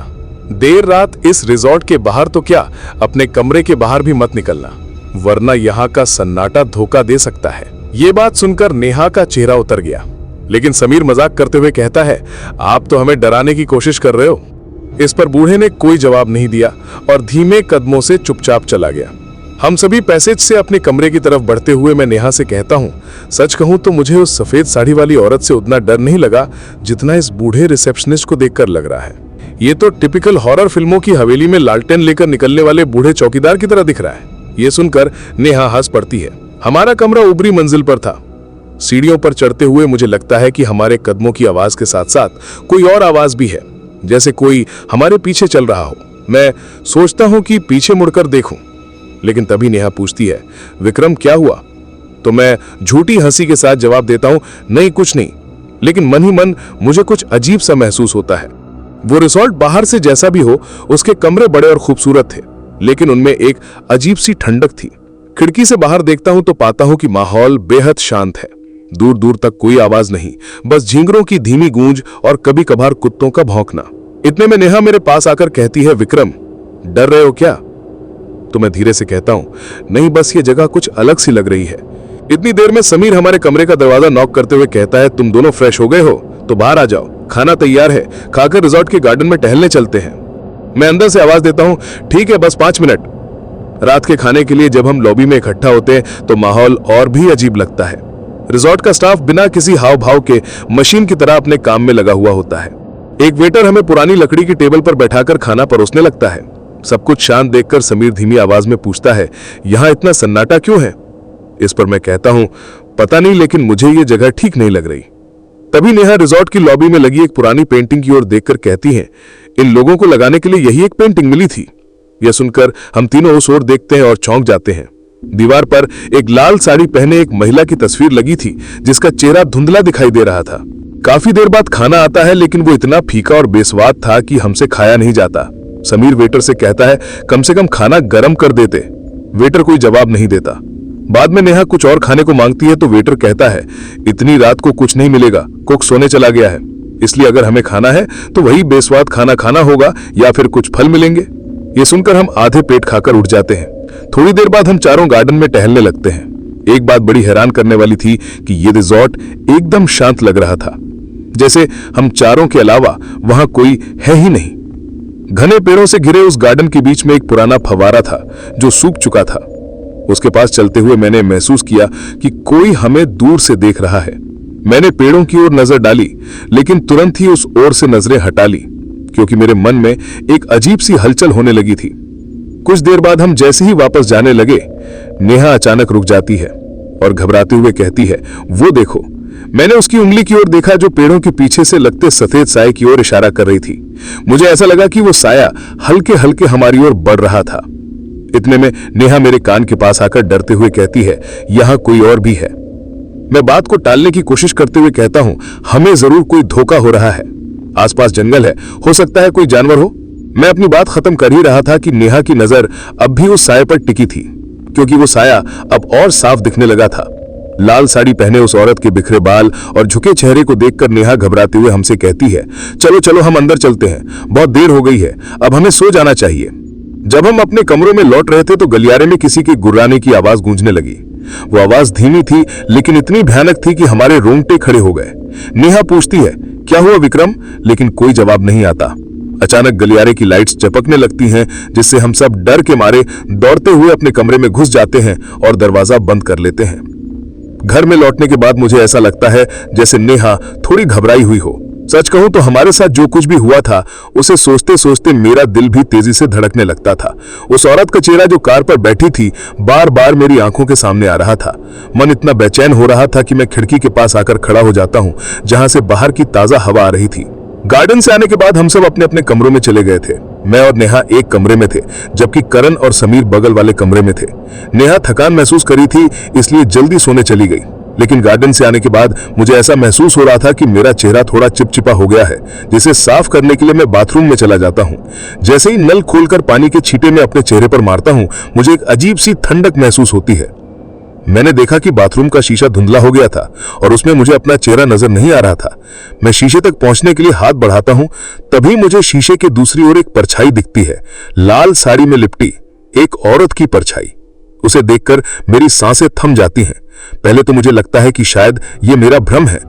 देर रात इस रिजॉर्ट के बाहर तो क्या, अपने कमरे के बाहर भी मत निकलना, वरना यहाँ का सन्नाटा धोखा दे सकता है। ये बात सुनकर नेहा का चेहरा उतर गया, लेकिन समीर मजाक करते हुए कहता है, आप तो हमें डराने की कोशिश कर रहे हो। इस पर बूढ़े ने कोई जवाब नहीं दिया और धीमे कदमों से चुपचाप चला गया। हम सभी पैसेज से अपने कमरे की तरफ बढ़ते हुए मैं नेहा से कहता हूँ, सच कहूँ तो मुझे उस सफेद साड़ी वाली औरत से उतना डर नहीं लगा जितना इस बूढ़े रिसेप्शनिस्ट को देखकर लग रहा है। ये तो टिपिकल हॉरर फिल्मों की हवेली में लालटेन लेकर निकलने वाले बूढ़े चौकीदार की तरह दिख रहा है। ये सुनकर नेहा हंस पड़ती है। हमारा कमरा ऊपरी मंजिल पर था। सीढ़ियों पर चढ़ते हुए मुझे लगता है कि हमारे कदमों की आवाज के साथ साथ कोई और आवाज भी है, जैसे कोई हमारे पीछे चल रहा हो। मैं सोचता हूं कि पीछे मुड़कर देखूं, लेकिन तभी नेहा पूछती है, विक्रम क्या हुआ? तो मैं झूठी हंसी के साथ जवाब देता हूं, नहीं कुछ नहीं, लेकिन मन ही मन मुझे कुछ अजीब सा महसूस होता है। वो रिसॉर्ट बाहर से जैसा भी हो, उसके कमरे बड़े और खूबसूरत थे, लेकिन उनमें एक अजीब सी ठंडक थी। खिड़की से बाहर देखता हूं तो पाता हूं कि माहौल बेहद शांत है। दूर दूर तक कोई आवाज नहीं, बस झींगरों की धीमी गूंज और कभी कभार कुत्तों का भौंकना। इतने में नेहा मेरे पास आकर कहती है, विक्रम डर रहे हो क्या? तो मैं धीरे से कहता हूं, नहीं, बस ये जगह कुछ अलग सी लग रही है। इतनी देर में समीर हमारे कमरे का दरवाजा नॉक करते हुए कहता है, तुम दोनों फ्रेश हो गए हो तो बाहर आ जाओ, खाना तैयार है, खाकर रिजॉर्ट के गार्डन में टहलने चलते हैं। मैं अंदर से आवाज देता हूं, ठीक है, बस 5 मिनट। रात के खाने के लिए जब हम लॉबी में इकट्ठा होते हैं तो माहौल और भी अजीब लगता है। रिजॉर्ट का स्टाफ बिना किसी हाव भाव के मशीन की तरह अपने काम में लगा हुआ होता है। एक वेटर हमें पुरानी लकड़ी की टेबल पर बैठाकर खाना परोसने लगता है। सब कुछ शांत देखकर समीर धीमी आवाज में पूछता है, यहां इतना सन्नाटा क्यों है? इस पर मैं कहता हूं, पता नहीं, लेकिन मुझे ये जगह ठीक नहीं लग रही। तभी नेहा रिजॉर्ट की लॉबी में लगी एक पुरानी पेंटिंग की ओर देखकर कहती है, इन लोगों को लगाने के लिए यही एक पेंटिंग मिली थी। यह सुनकर हम तीनों उस ओर देखते हैं और चौंक जाते हैं। दीवार पर एक लाल साड़ी पहने एक महिला की तस्वीर लगी थी जिसका चेहरा धुंधला दिखाई दे रहा था। काफी देर बाद खाना आता है, लेकिन वो इतना फीका और बेस्वाद था कि हमसे खाया नहीं जाता। समीर वेटर से कहता है, कम से कम खाना गर्म कर देते। वेटर कोई जवाब नहीं देता। बाद में नेहा कुछ और खाने को मांगती है तो वेटर कहता है, इतनी रात को कुछ नहीं मिलेगा, कुक सोने चला गया है, इसलिए अगर हमें खाना है तो वही बेस्वाद खाना खाना होगा या फिर कुछ फल मिलेंगे। ये सुनकर हम आधे पेट खाकर उठ जाते हैं। थोड़ी देर बाद हम चारों गार्डन में टहलने लगते हैं। एक बात बड़ी हैरान करने वाली थी कि ये रिजॉर्ट एकदम शांत लग रहा था, जैसे हम चारों के अलावा वहां कोई है ही नहीं। घने पेड़ों से घिरे उस गार्डन के बीच में एक पुराना फव्वारा था जो सूख चुका था। उसके पास चलते हुए मैंने महसूस किया कि कोई हमें दूर से देख रहा है। मैंने पेड़ों की ओर नजर डाली, लेकिन तुरंत ही उस ओर से नजरें हटा ली, क्योंकि मेरे मन में एक अजीब सी हलचल होने लगी थी। कुछ देर बाद हम जैसे ही वापस जाने लगे, नेहा अचानक रुक जाती है और घबराते हुए कहती है, वो देखो। मैंने उसकी उंगली की ओर देखा जो पेड़ों के पीछे से लगते सफेद साए की ओर इशारा कर रही थी। मुझे ऐसा लगा कि वो साया हल्के हल्के हमारी ओर बढ़ रहा था। इतने में नेहा मेरे कान के पास आकर डरते हुए कहती है, यहां कोई और भी है। मैं बात को टालने की कोशिश करते हुए कहता हूं, हमें जरूर कोई धोखा हो रहा है। आसपास जंगल है, हो सकता है कोई जानवर हो। मैं अपनी बात खत्म कर ही रहा था कि नेहा की नजर अब भी उस साये पर टिकी थी, क्योंकि वो साया अब और साफ दिखने लगा था। लाल साड़ी पहने उस औरत के बिखरे बाल और झुके चेहरे को देखकर नेहा घबराते हुए हमसे कहती है, चलो चलो हम अंदर चलते हैं, बहुत देर हो गई है, अब हमें सो जाना चाहिए। जब हम अपने कमरों में लौट रहे थे तो गलियारे में किसी के गुर्राने की आवाज गूंजने लगी। वो आवाज धीमी थी, लेकिन इतनी भयानक थी कि हमारे रोंगटे खड़े हो गए। नेहा पूछती है, क्या हुआ विक्रम? लेकिन कोई जवाब नहीं आता। अचानक गलियारे की लाइट्स चपकने लगती हैं, जिससे हम सब डर के मारे दौड़ते हुए अपने कमरे में घुस जाते हैं और दरवाजा बंद कर लेते हैं। घर में लौटने के बाद मुझे ऐसा लगता है जैसे नेहा थोड़ी घबराई हुई हो। सच कहूं तो हमारे साथ जो कुछ भी हुआ था उसे सोचते सोचते मेरा दिल भी तेजी से धड़कने लगता था। उस औरत का चेहरा जो कार पर बैठी थी बार बार मेरी आंखों के सामने आ रहा था। मन इतना बेचैन हो रहा था कि मैं खिड़की के पास आकर खड़ा हो जाता हूं जहां से बाहर की ताजा हवा आ रही थी। गार्डन से आने के बाद हम सब अपने अपने कमरों में चले गए थे। मैं और नेहा एक कमरे में थे जबकि करण और समीर बगल वाले कमरे में थे। नेहा थकान महसूस करी थी इसलिए जल्दी सोने चली गई, लेकिन गार्डन से आने के बाद मुझे ऐसा महसूस हो रहा था कि मेरा चेहरा थोड़ा चिपचिपा हो गया है, जिसे साफ करने के लिए मैं बाथरूम में चला जाता हूं। जैसे ही नल खोलकर पानी के छींटे में अपने चेहरे पर मारता हूं, मुझे एक अजीब सी ठंडक महसूस होती है। मैंने देखा कि बाथरूम का शीशा धुंधला हो गया था और उसमें मुझे अपना चेहरा नजर नहीं आ रहा था। मैं शीशे तक पहुंचने के लिए हाथ बढ़ाता हूं, तभी मुझे शीशे के दूसरी ओर एक परछाई दिखती है, लाल साड़ी में लिपटी एक औरत की परछाई। उसे देखकर मेरी सांसें थम जाती हैं। पहले तो मुझे लगता है कि शायद ये मेरा भ्रम है,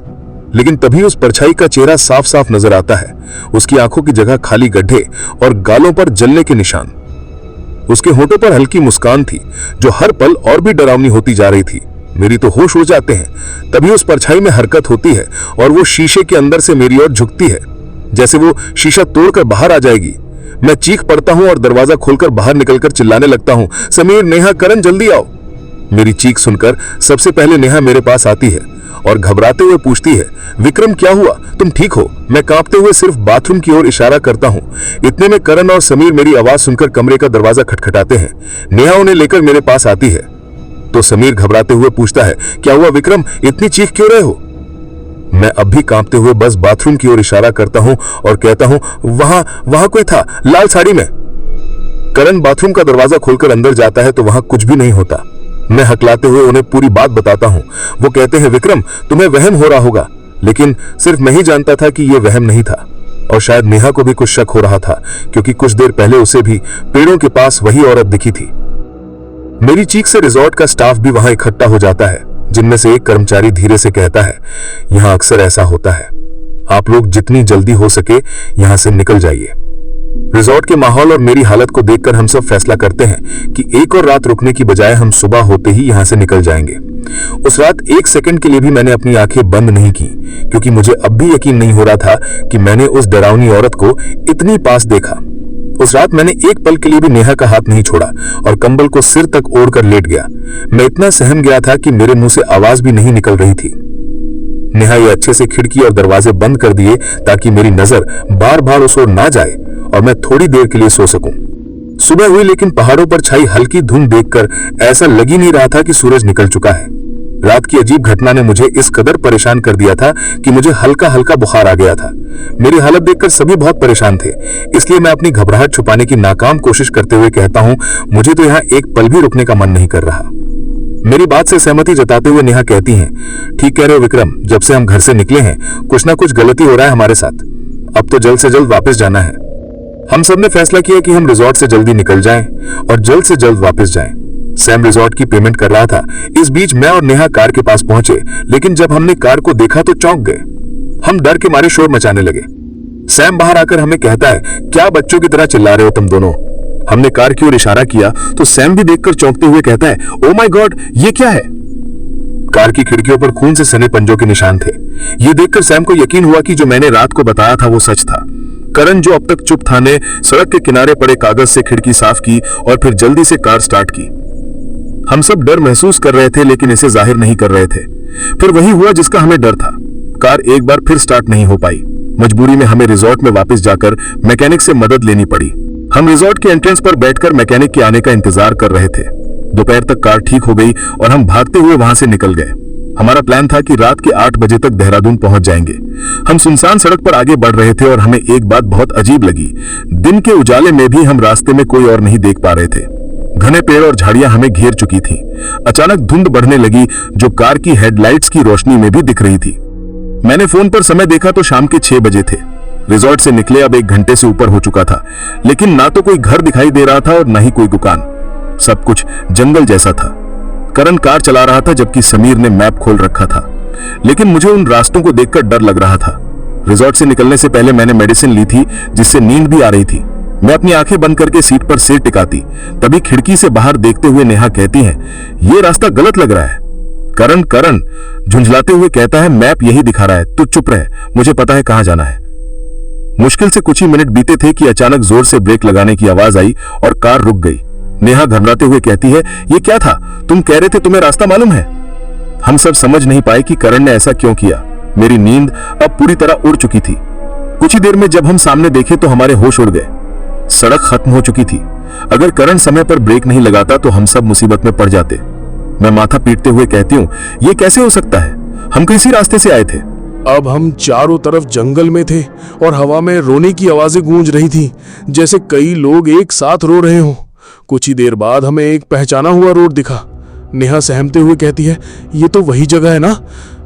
लेकिन तभी उस परछाई का चेहरा साफ साफ नजर आता है। उसकी आंखों की जगह खाली गड्ढे और गालों पर जलने के निशान। उसके होठों पर हल्की मुस्कान थी जो हर पल और भी डरावनी होती जा रही थी। मेरी तो होश उड़ जाते हैं। तभी उस परछाई में हरकत होती है और वो शीशे के अंदर से मेरी ओर झुकती है, जैसे वो शीशा तोड़कर बाहर आ जाएगी। मैं चीख पड़ता हूं और दरवाजा खोलकर बाहर निकलकर चिल्लाने लगता हूं, समीर, नेहा, करण, जल्दी आओ। मेरी चीख सुनकर सबसे पहले नेहा मेरे पास आती है और घबराते हुए पूछती है, विक्रम क्या हुआ, तुम ठीक हो? मैं कांपते हुए सिर्फ बाथरूम की ओर इशारा करता हूं। इतने में करण और समीर मेरी आवाज सुनकर कमरे का दरवाजा खटखटाते हैं। नेहा उन्हें लेकर मेरे पास आती है तो समीर घबराते हुए पूछता है, क्या हुआ विक्रम, इतनी चीख क्यों रहे हो? मैं अब भी कांपते हुए बस बाथरूम की ओर इशारा करता हूं और कहता हूं, वहां कोई था, लाल साड़ी में। करण बाथरूम का दरवाजा खोलकर अंदर जाता है तो वहां कुछ भी नहीं होता। मैं हकलाते हुए उन्हें पूरी बात बताता हूं। वो कहते हैं, विक्रम, तुम्हें वहम हो रहा होगा, लेकिन सिर्फ मैं ही जानता था कि यह वहम नहीं था। और शायद नेहा को भी कुछ शक हो रहा था, क्योंकि कुछ देर पहले उसे भी पेड़ों के पास वही औरत दिखी थी। मेरी चीख से रिजॉर्ट का स्टाफ भी वहां इकट्ठा हो जाता है, जिनमें से एक कर्मचारी धीरे से कहता है, यहां अक्सर ऐसा होता है, आप लोग जितनी जल्दी हो सके यहां से निकल जाइए। रिजॉर्ट के माहौल और मेरी हालत को देखकर हम सब फैसला करते हैं कि एक और रात रुकने की बजाय हम सुबह होते ही यहां से निकल जाएंगे। उस रात एक सेकंड के लिए भी मैंने अपनी आंखें बंद नहीं की, क्योंकि मुझे अब भी यकीन नहीं हो रहा था कि मैंने उस डरावनी औरत को इतनी पास देखा। उस रात मैंने एक पल के लिए भी नेहा का हाथ नहीं छोड़ा और कंबल को सिर तक ओढ़कर लेट गया। मैं इतना सहम गया था कि मेरे मुंह से आवाज भी नहीं निकल रही थी। नेहा ये अच्छे से खिड़की और दरवाजे बंद कर दिए ताकि मेरी नजर बार बार उस ओर ना जाए और मैं थोड़ी देर के लिए सो सकूं। सुबह हुई, लेकिन पहाड़ों पर छाई हल्की धुंध देखकर ऐसा लग ही नहीं रहा था कि सूरज निकल चुका है। रात की अजीब घटना ने मुझे इस कदर परेशान कर दिया था कि मुझे हल्का हल्का बुखार आ गया था। मेरी हालत देखकर सभी बहुत परेशान थे, इसलिए मैं अपनी घबराहट छुपाने की नाकाम कोशिश करते हुए कहता हूं, मुझे तो यहाँ एक पल भी रुकने का मन नहीं कर रहा। मेरी बात से सहमति जताते हुए नेहा कहती हैं, ठीक कह रहे हो विक्रम, जब से हम घर से निकले हैं कुछ ना कुछ गलती हो रहा है हमारे साथ। अब तो जल्द से जल्द वापस जाना है। हम सब ने फैसला किया कि हम रिजॉर्ट से जल्दी निकल जाएं और जल्द से जल्द वापस जाएं। सैम रिजॉर्ट की पेमेंट कर रहा था। इस बीच मैं और नेहा कार के पास पहुंचे, लेकिन जब हमने कार को देखा तो चौंक गए। हम डर के मारे शोर मचाने लगे। सैम बाहर आकर हमें कहता है, क्या बच्चों की तरह चिल्ला रहे हो तुम दोनों? हमने कार की ओर इशारा किया तो सैम भी देखकर चौंकते हुए कहता है, ओ माय गॉड, ये क्या है? कार की खिड़कियों पर खून से सने पंजों के निशान थे। ये देखकर सैम को यकीन हुआ कि जो मैंने रात को बताया था वो सच था। करण, जो अब तक चुप था, ने सड़क के किनारे पड़े कागज से खिड़की साफ की और फिर जल्दी से कार स्टार्ट की। हम सब डर महसूस कर रहे थे, लेकिन इसे जाहिर नहीं कर रहे थे। फिर वही हुआ जिसका हमें डर था। कार एक बार फिर स्टार्ट नहीं हो पाई। मजबूरी में हमें रिजॉर्ट में वापस जाकर मैकेनिक से मदद लेनी पड़ी। हम रिजॉर्ट के एंट्रेंस पर बैठकर मैकेनिक के आने का इंतजार कर रहे थे। दोपहर तक कार ठीक हो गई और हम भागते हुए वहां से निकल गए। हमारा प्लान था कि रात के 8 बजे तक देहरादून पहुंच जाएंगे। हम सुनसान सड़क पर आगे बढ़ रहे थे और हमें एक बात बहुत अजीब लगी। दिन के उजाले में भी हम रास्ते में कोई और नहीं देख पा रहे थे। घने पेड़ और झाड़ियां हमें घेर चुकी थीं। अचानक धुंध बढ़ने लगी, जो कार की हेडलाइट्स की रोशनी में भी दिख रही थी। मैंने फोन पर समय देखा तो शाम के 6 बजे थे। रिजॉर्ट से निकले अब 1 घंटे से ऊपर हो चुका था, लेकिन ना तो कोई घर दिखाई दे रहा था और ना ही कोई दुकान। सब कुछ जंगल जैसा था। करण कार चला रहा था जबकि समीर ने मैप खोल रखा था, लेकिन मुझे उन रास्तों को देखकर डर लग रहा था। रिजॉर्ट से निकलने से पहले मैंने मेडिसिन ली थी, जिससे नींद भी आ रही थी। मैं अपनी आंखें बंद करके सीट पर सिर टिकाती, तभी खिड़की से बाहर देखते हुए नेहा कहती है, ये रास्ता गलत लग रहा है। करण करण झुंझलाते हुए कहता है, मैप यही दिखा रहा है, तू चुप रह, मुझे पता है कहां जाना है। मुश्किल से कुछ ही मिनट बीते थे कि अचानक जोर से ब्रेक लगाने की आवाज आई और कार रुक गई। नेहा घबराते हुए कहती है, ये क्या था? तुम कह रहे थे तुम्हें रास्ता मालूम है। हम सब समझ नहीं पाए कि करण ने ऐसा क्यों किया। मेरी नींद अब पूरी तरह उड़ चुकी थी। कुछ ही देर में जब हम सामने देखे तो हमारे होश उड़ गए। सड़क खत्म हो चुकी थी। अगर करण समय पर ब्रेक नहीं लगाता तो हम सब मुसीबत में पड़ जाते। मैं माथा पीटते हुए कहती हूँ, ये कैसे हो सकता है? हम किसी रास्ते से आए थे। अब हम चारों तरफ जंगल में थे और हवा में रोने की आवाजें गूंज रही थी, जैसे कई लोग एक साथ रो रहे हों। कुछ ही देर बाद हमें एक पहचाना हुआ रोड दिखा। नेहा सहमते हुए कहती है, ये तो वही जगह है ना,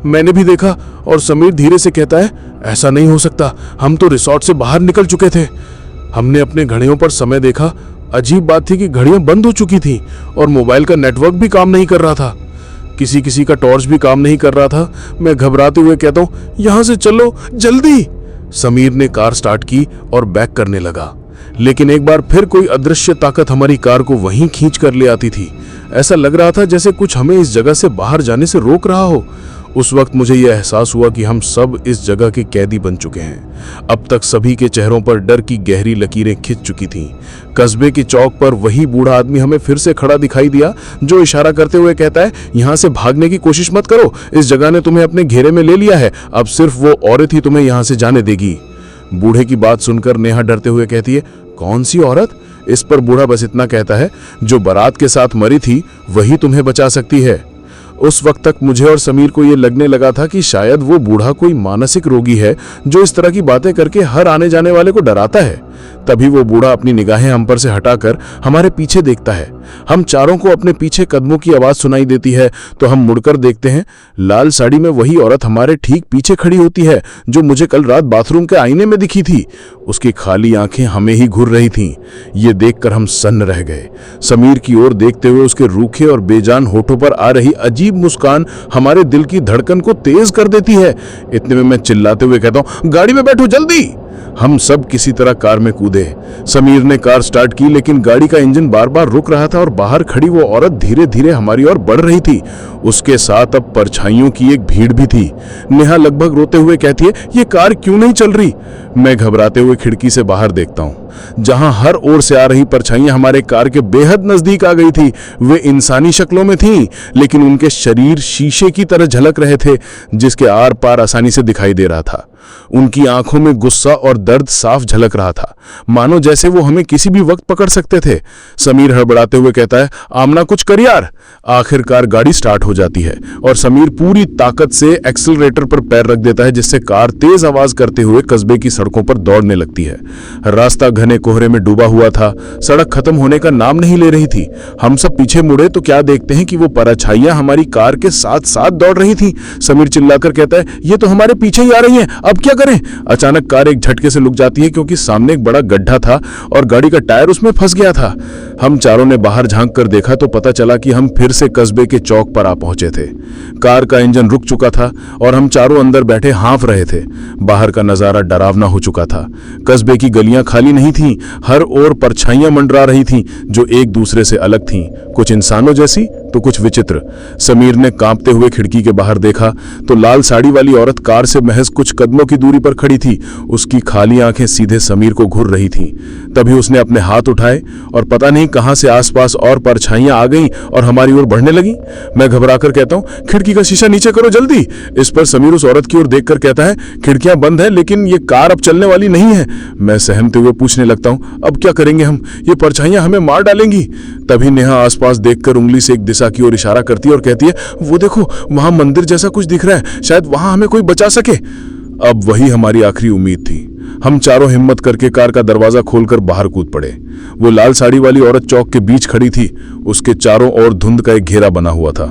मैंने भी देखा। और समीर धीरे से कहता है, ऐसा नहीं हो सकता, हम तो रिसोर्ट से बाहर निकल चुके थे। हमने अपने घड़ियों पर समय देखा। अजीब बात थी कि घड़ियां बंद हो चुकी थीं और मोबाइल का नेटवर्क भी काम नहीं कर रहा था। किसी किसी का टॉर्च भी काम नहीं कर रहा था। मैं घबराते हुए कहता हूँ, यहां से चलो जल्दी। समीर ने कार स्टार्ट की और बैक करने लगा, लेकिन एक बार फिर कोई अदृश्य ताकत हमारी कार को वहीं खींच कर ले आती थी। ऐसा लग रहा था जैसे कुछ हमें इस जगह से बाहर जाने से रोक रहा हो। उस वक्त मुझे यह एहसास हुआ कि हम सब इस जगह के कैदी बन चुके हैं। अब तक सभी के चेहरों पर डर की गहरी लकीरें खिंच चुकी थीं। कस्बे की चौक पर वही बूढ़ा आदमी हमें फिर से खड़ा दिखाई दिया, जो इशारा करते हुए कहता है, यहाँ से भागने की कोशिश मत करो, इस जगह ने तुम्हें अपने घेरे में ले लिया है, अब सिर्फ वो औरत ही तुम्हें यहाँ से जाने देगी। बूढ़े की बात सुनकर नेहा डरते हुए कहती है, कौन सी औरत? इस पर बूढ़ा बस इतना कहता है, जो बारात के साथ मरी थी वही तुम्हें बचा सकती है। उस वक्त तक मुझे और समीर को यह लगने लगा था कि शायद वो बूढ़ा कोई मानसिक रोगी है जो इस तरह की बातें करके हर आने जाने वाले को डराता है। तभी वो बूढ़ा अपनी निगाहें हम पर से हटाकर हमारे पीछे देखता है। हम चारों को अपने पीछे कदमों की आवाज सुनाई देती है तो हम मुड़कर देखते हैं। लाल साड़ी में वही औरत हमारे ठीक पीछे खड़ी होती है जो मुझे कल रात बाथरूम के आईने में दिखी थी। उसकी खाली आंखें हमें ही घूर रही थीं। ये देखकर हम सन्न रह गए। समीर की ओर देखते हुए उसके रूखे और बेजान होठों पर आ रही अजीब मुस्कान हमारे दिल की धड़कन को तेज कर देती है। इतने में मैं चिल्लाते हुए कहता हूं, गाड़ी में बैठो जल्दी। हम सब किसी तरह कार में कूदे। समीर ने कार स्टार्ट की, लेकिन गाड़ी का इंजन बार बार रुक रहा था और बाहर खड़ी वो औरत धीरे धीरे हमारी ओर बढ़ रही थी। उसके साथ अब परछाइयों की एक भीड़ भी थी। नेहा लगभग रोते हुए कहती है, ये कार क्यों नहीं चल रही? मैं घबराते हुए खिड़की से बाहर देखता हूं, जहां हर ओर से आ रही परछाइयां हमारे कार के बेहद नजदीक आ गई थी। वे इंसानी शक्लों में थीं, लेकिन उनके शरीर शीशे की तरह झलक रहे थे, जिसके आर पार आसानी से दिखाई दे रहा था। उनकी आंखों में गुस्सा और दर्द साफ झलक रहा था, मानो जैसे वो हमें किसी भी वक्त पकड़ सकते थे। समीर हड़बड़ाते हुए कहता है, आमना कुछ कर यार। आखिरकार गाड़ी स्टार्ट हो जाती है और समीर पूरी ताकत से एक्सीलरेटर पर पैर रख देता है, जिससे कार तेज आवाज करते हुए कस्बे की सड़कों पर दौड़ने लगती है। रास्ता घने कोहरे में डूबा हुआ था। सड़क खत्म होने का नाम नहीं ले रही थी। हम सब पीछे मुड़े तो क्या देखते हैं कि वो परछाइयां हमारी कार के साथ साथ दौड़ रही थी। समीर चिल्लाकर कहता है, ये तो हमारे पीछे ही आ रही हैं, अब क्या करें? अचानक कार एक झटके से रुक जाती है, क्योंकि सामने एक बड़ा गड्ढा था और गाड़ी का टायर उसमें फंस गया था। हम चारों ने बाहर झांक कर देखा तो पता चला कि हम फिर से कस्बे के चौक पर आ पहुंचे थे। कार का इंजन रुक चुका था और हम चारों अंदर बैठे हाँफ रहे थे। बाहर का नजारा डरावना हो चुका था। कस्बे की गलियां खाली नहीं थीं, हर ओर परछाइयां मंडरा रही थीं, जो एक दूसरे से अलग थीं, कुछ इंसानों जैसी तो कुछ विचित्र। समीर ने कांपते हुए खिड़की के बाहर देखा तो लाल साड़ी वाली औरत कार से महज कुछ कदमों की दूरी पर खड़ी थी। उसकी खाली आंखें सीधे समीर को घूर रही थीं। तभी उसने अपने हाथ उठाए और पता नहीं कहां से आसपास और परछाइयां आ गईं और हमारी ओर बढ़ने लगी। मैं घबराकर कहता हूं, खिड़की का शीशा नीचे करो जल्दी। इस पर समीर उस औरत की ओर देखकर कहता है, खिड़कियां बंद है, लेकिन ये कार अब चलने वाली नहीं है। मैं सहमते हुए पूछने लगता हूं, अब क्या करेंगे हम? ये परछाइयां हमें मार डालेंगी। तभी नेहा आसपास देखकर उंगली से एक दिशा की ओर इशारा करती है और कहती है, वो देखो, वहां मंदिर जैसा कुछ दिख रहा है, शायद वहां हमें कोई बचा सके। अब वही हमारी आखिरी उम्मीद थी। हम चारों हिम्मत करके कार का दरवाजा खोलकर बाहर कूद पड़े। वो लाल साड़ी वाली औरत चौक के बीच खड़ी थी। उसके चारों ओर धुंध का एक घेरा बना हुआ था।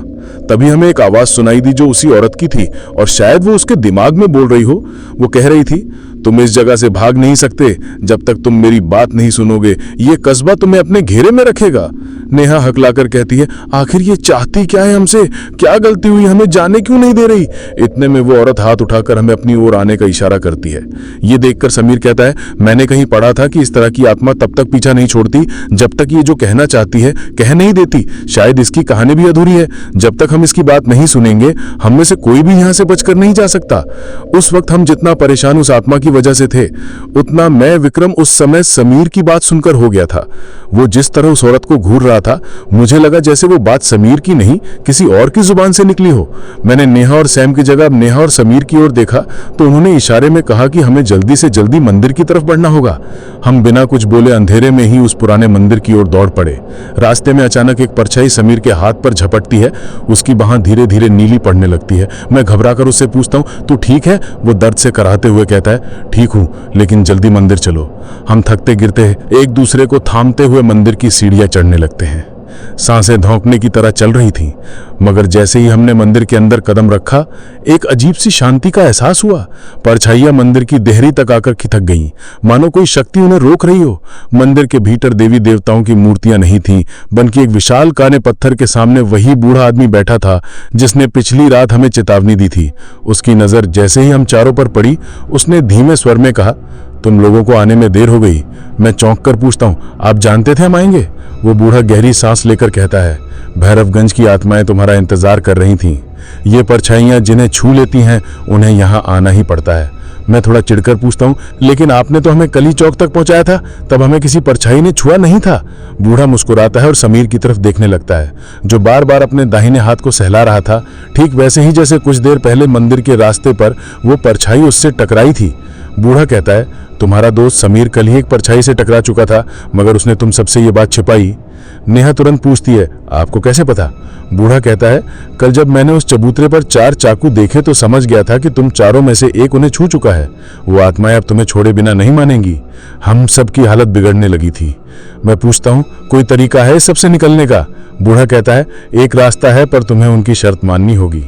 तभी हमें एक आवाज सुनाई दी जो उसी औरत की थी, और शायद वो उसके दिमाग में बोल रही हो। वो कह रही थी, तुम इस जगह से भाग नहीं सकते जब तक तुम मेरी बात नहीं सुनोगे। ये कस्बा तुम्हें अपने घेरे में रखेगा। नेहा हकलाकर कहती है, आखिर ये चाहती क्या है हमसे? क्या गलती हुई? हमें जाने क्यों नहीं दे रही? इतने में वो औरत हाथ उठाकर हमें अपनी ओर आने का इशारा करती है। ये देखकर समीर कहता है, मैंने कहीं पढ़ा था कि इस तरह की आत्मा तब तक पीछा नहीं छोड़ती जब तक ये जो कहना चाहती है कह नहीं देती। शायद इसकी कहानी भी अधूरी है। जब जब तक हम इसकी बात नहीं सुनेंगे हम में से कोई भी यहां से बचकर नहीं जा सकता। उस वक्त हम जितना परेशान उस आत्मा की वजह से थे, उतना मैं विक्रम उस समय समीर की बात सुनकर हो गया था। वो जिस तरह उस औरत को घूर रहा था, मुझे लगा जैसे वो बात समीर की नहीं किसी और की जुबान से निकली हो। मैंने नेहा और सैम की जगह नेहा और समीर की ओर देखा तो उन्होंने इशारे में कहा कि हमें जल्दी से जल्दी मंदिर की तरफ बढ़ना होगा। हम बिना कुछ बोले अंधेरे में ही उस पुराने मंदिर की ओर दौड़ पड़े। रास्ते में अचानक एक परछाई समीर के हाथ पर झपटती है। उसकी बांह धीरे धीरे नीली पड़ने लगती है। मैं घबराकर उससे पूछता हूं, तू ठीक है? वो दर्द से कराहते हुए कहता है, ठीक हूं, लेकिन जल्दी मंदिर चलो। हम थकते गिरते एक दूसरे को थामते हुए मंदिर की सीढ़ियां चढ़ने लगते हैं। सांसें धौंकने की तरह चल रही थीं, मगर जैसे ही हमने मंदिर के अंदर कदम रखा, एक अजीब सी शांति का एहसास हुआ। परछाइयां मंदिर की देहरी तक आकर खिसक गईं, मानो कोई शक्ति उन्हें रोक रही हो। मंदिर के भीतर देवी देवताओं की मूर्तियां नहीं थीं, बल्कि एक विशाल काने पत्थर के सामने वही बूढ़ा आदमी बैठा था जिसने पिछली रात हमें चेतावनी दी थी। उसकी नजर जैसे ही हम चारों पर पड़ी, उसने धीमे स्वर में कहा, तुम लोगों को आने में देर हो गई। मैं चौंक कर पूछता हूं, आप जानते थे हम आएंगे? वो बूढ़ा गहरी सांस लेकर कहता है, भैरवगंज की आत्माएं तुम्हारा इंतजार कर रही थीं। ये परछाइयां जिन्हें छू लेती हैं उन्हें यहां आना ही पड़ता है। मैं थोड़ा चिढ़कर पूछता हूं, लेकिन आपने तो हमें कली चौक तक पहुंचाया था, तब हमें किसी परछाई ने छुआ नहीं था। बूढ़ा मुस्कुराता है और समीर की तरफ देखने लगता है, जो बार बार अपने दाहिने हाथ को सहला रहा था, ठीक वैसे ही जैसे कुछ देर पहले मंदिर के रास्ते पर वो परछाई उससे टकराई थी। बूढ़ा कहता है, तुम्हारा दोस्त समीर कल ही एक परछाई से टकरा चुका था, मगर उसने तुम सबसे ये बात छिपाई। नेहा तुरंत पूछती है, आपको कैसे पता? बूढ़ा कहता है, कल जब मैंने उस चबूतरे पर 4 चाकू देखे तो समझ गया था कि तुम चारों में से एक उन्हें छू चुका है। वो आत्माएं अब तुम्हें छोड़े बिना नहीं मानेंगी। हम सबकी हालत बिगड़ने लगी थी। मैं पूछता हूं, कोई तरीका है इस सबसे निकलने का? बूढ़ा कहता है, एक रास्ता है, पर तुम्हें उनकी शर्त माननी होगी।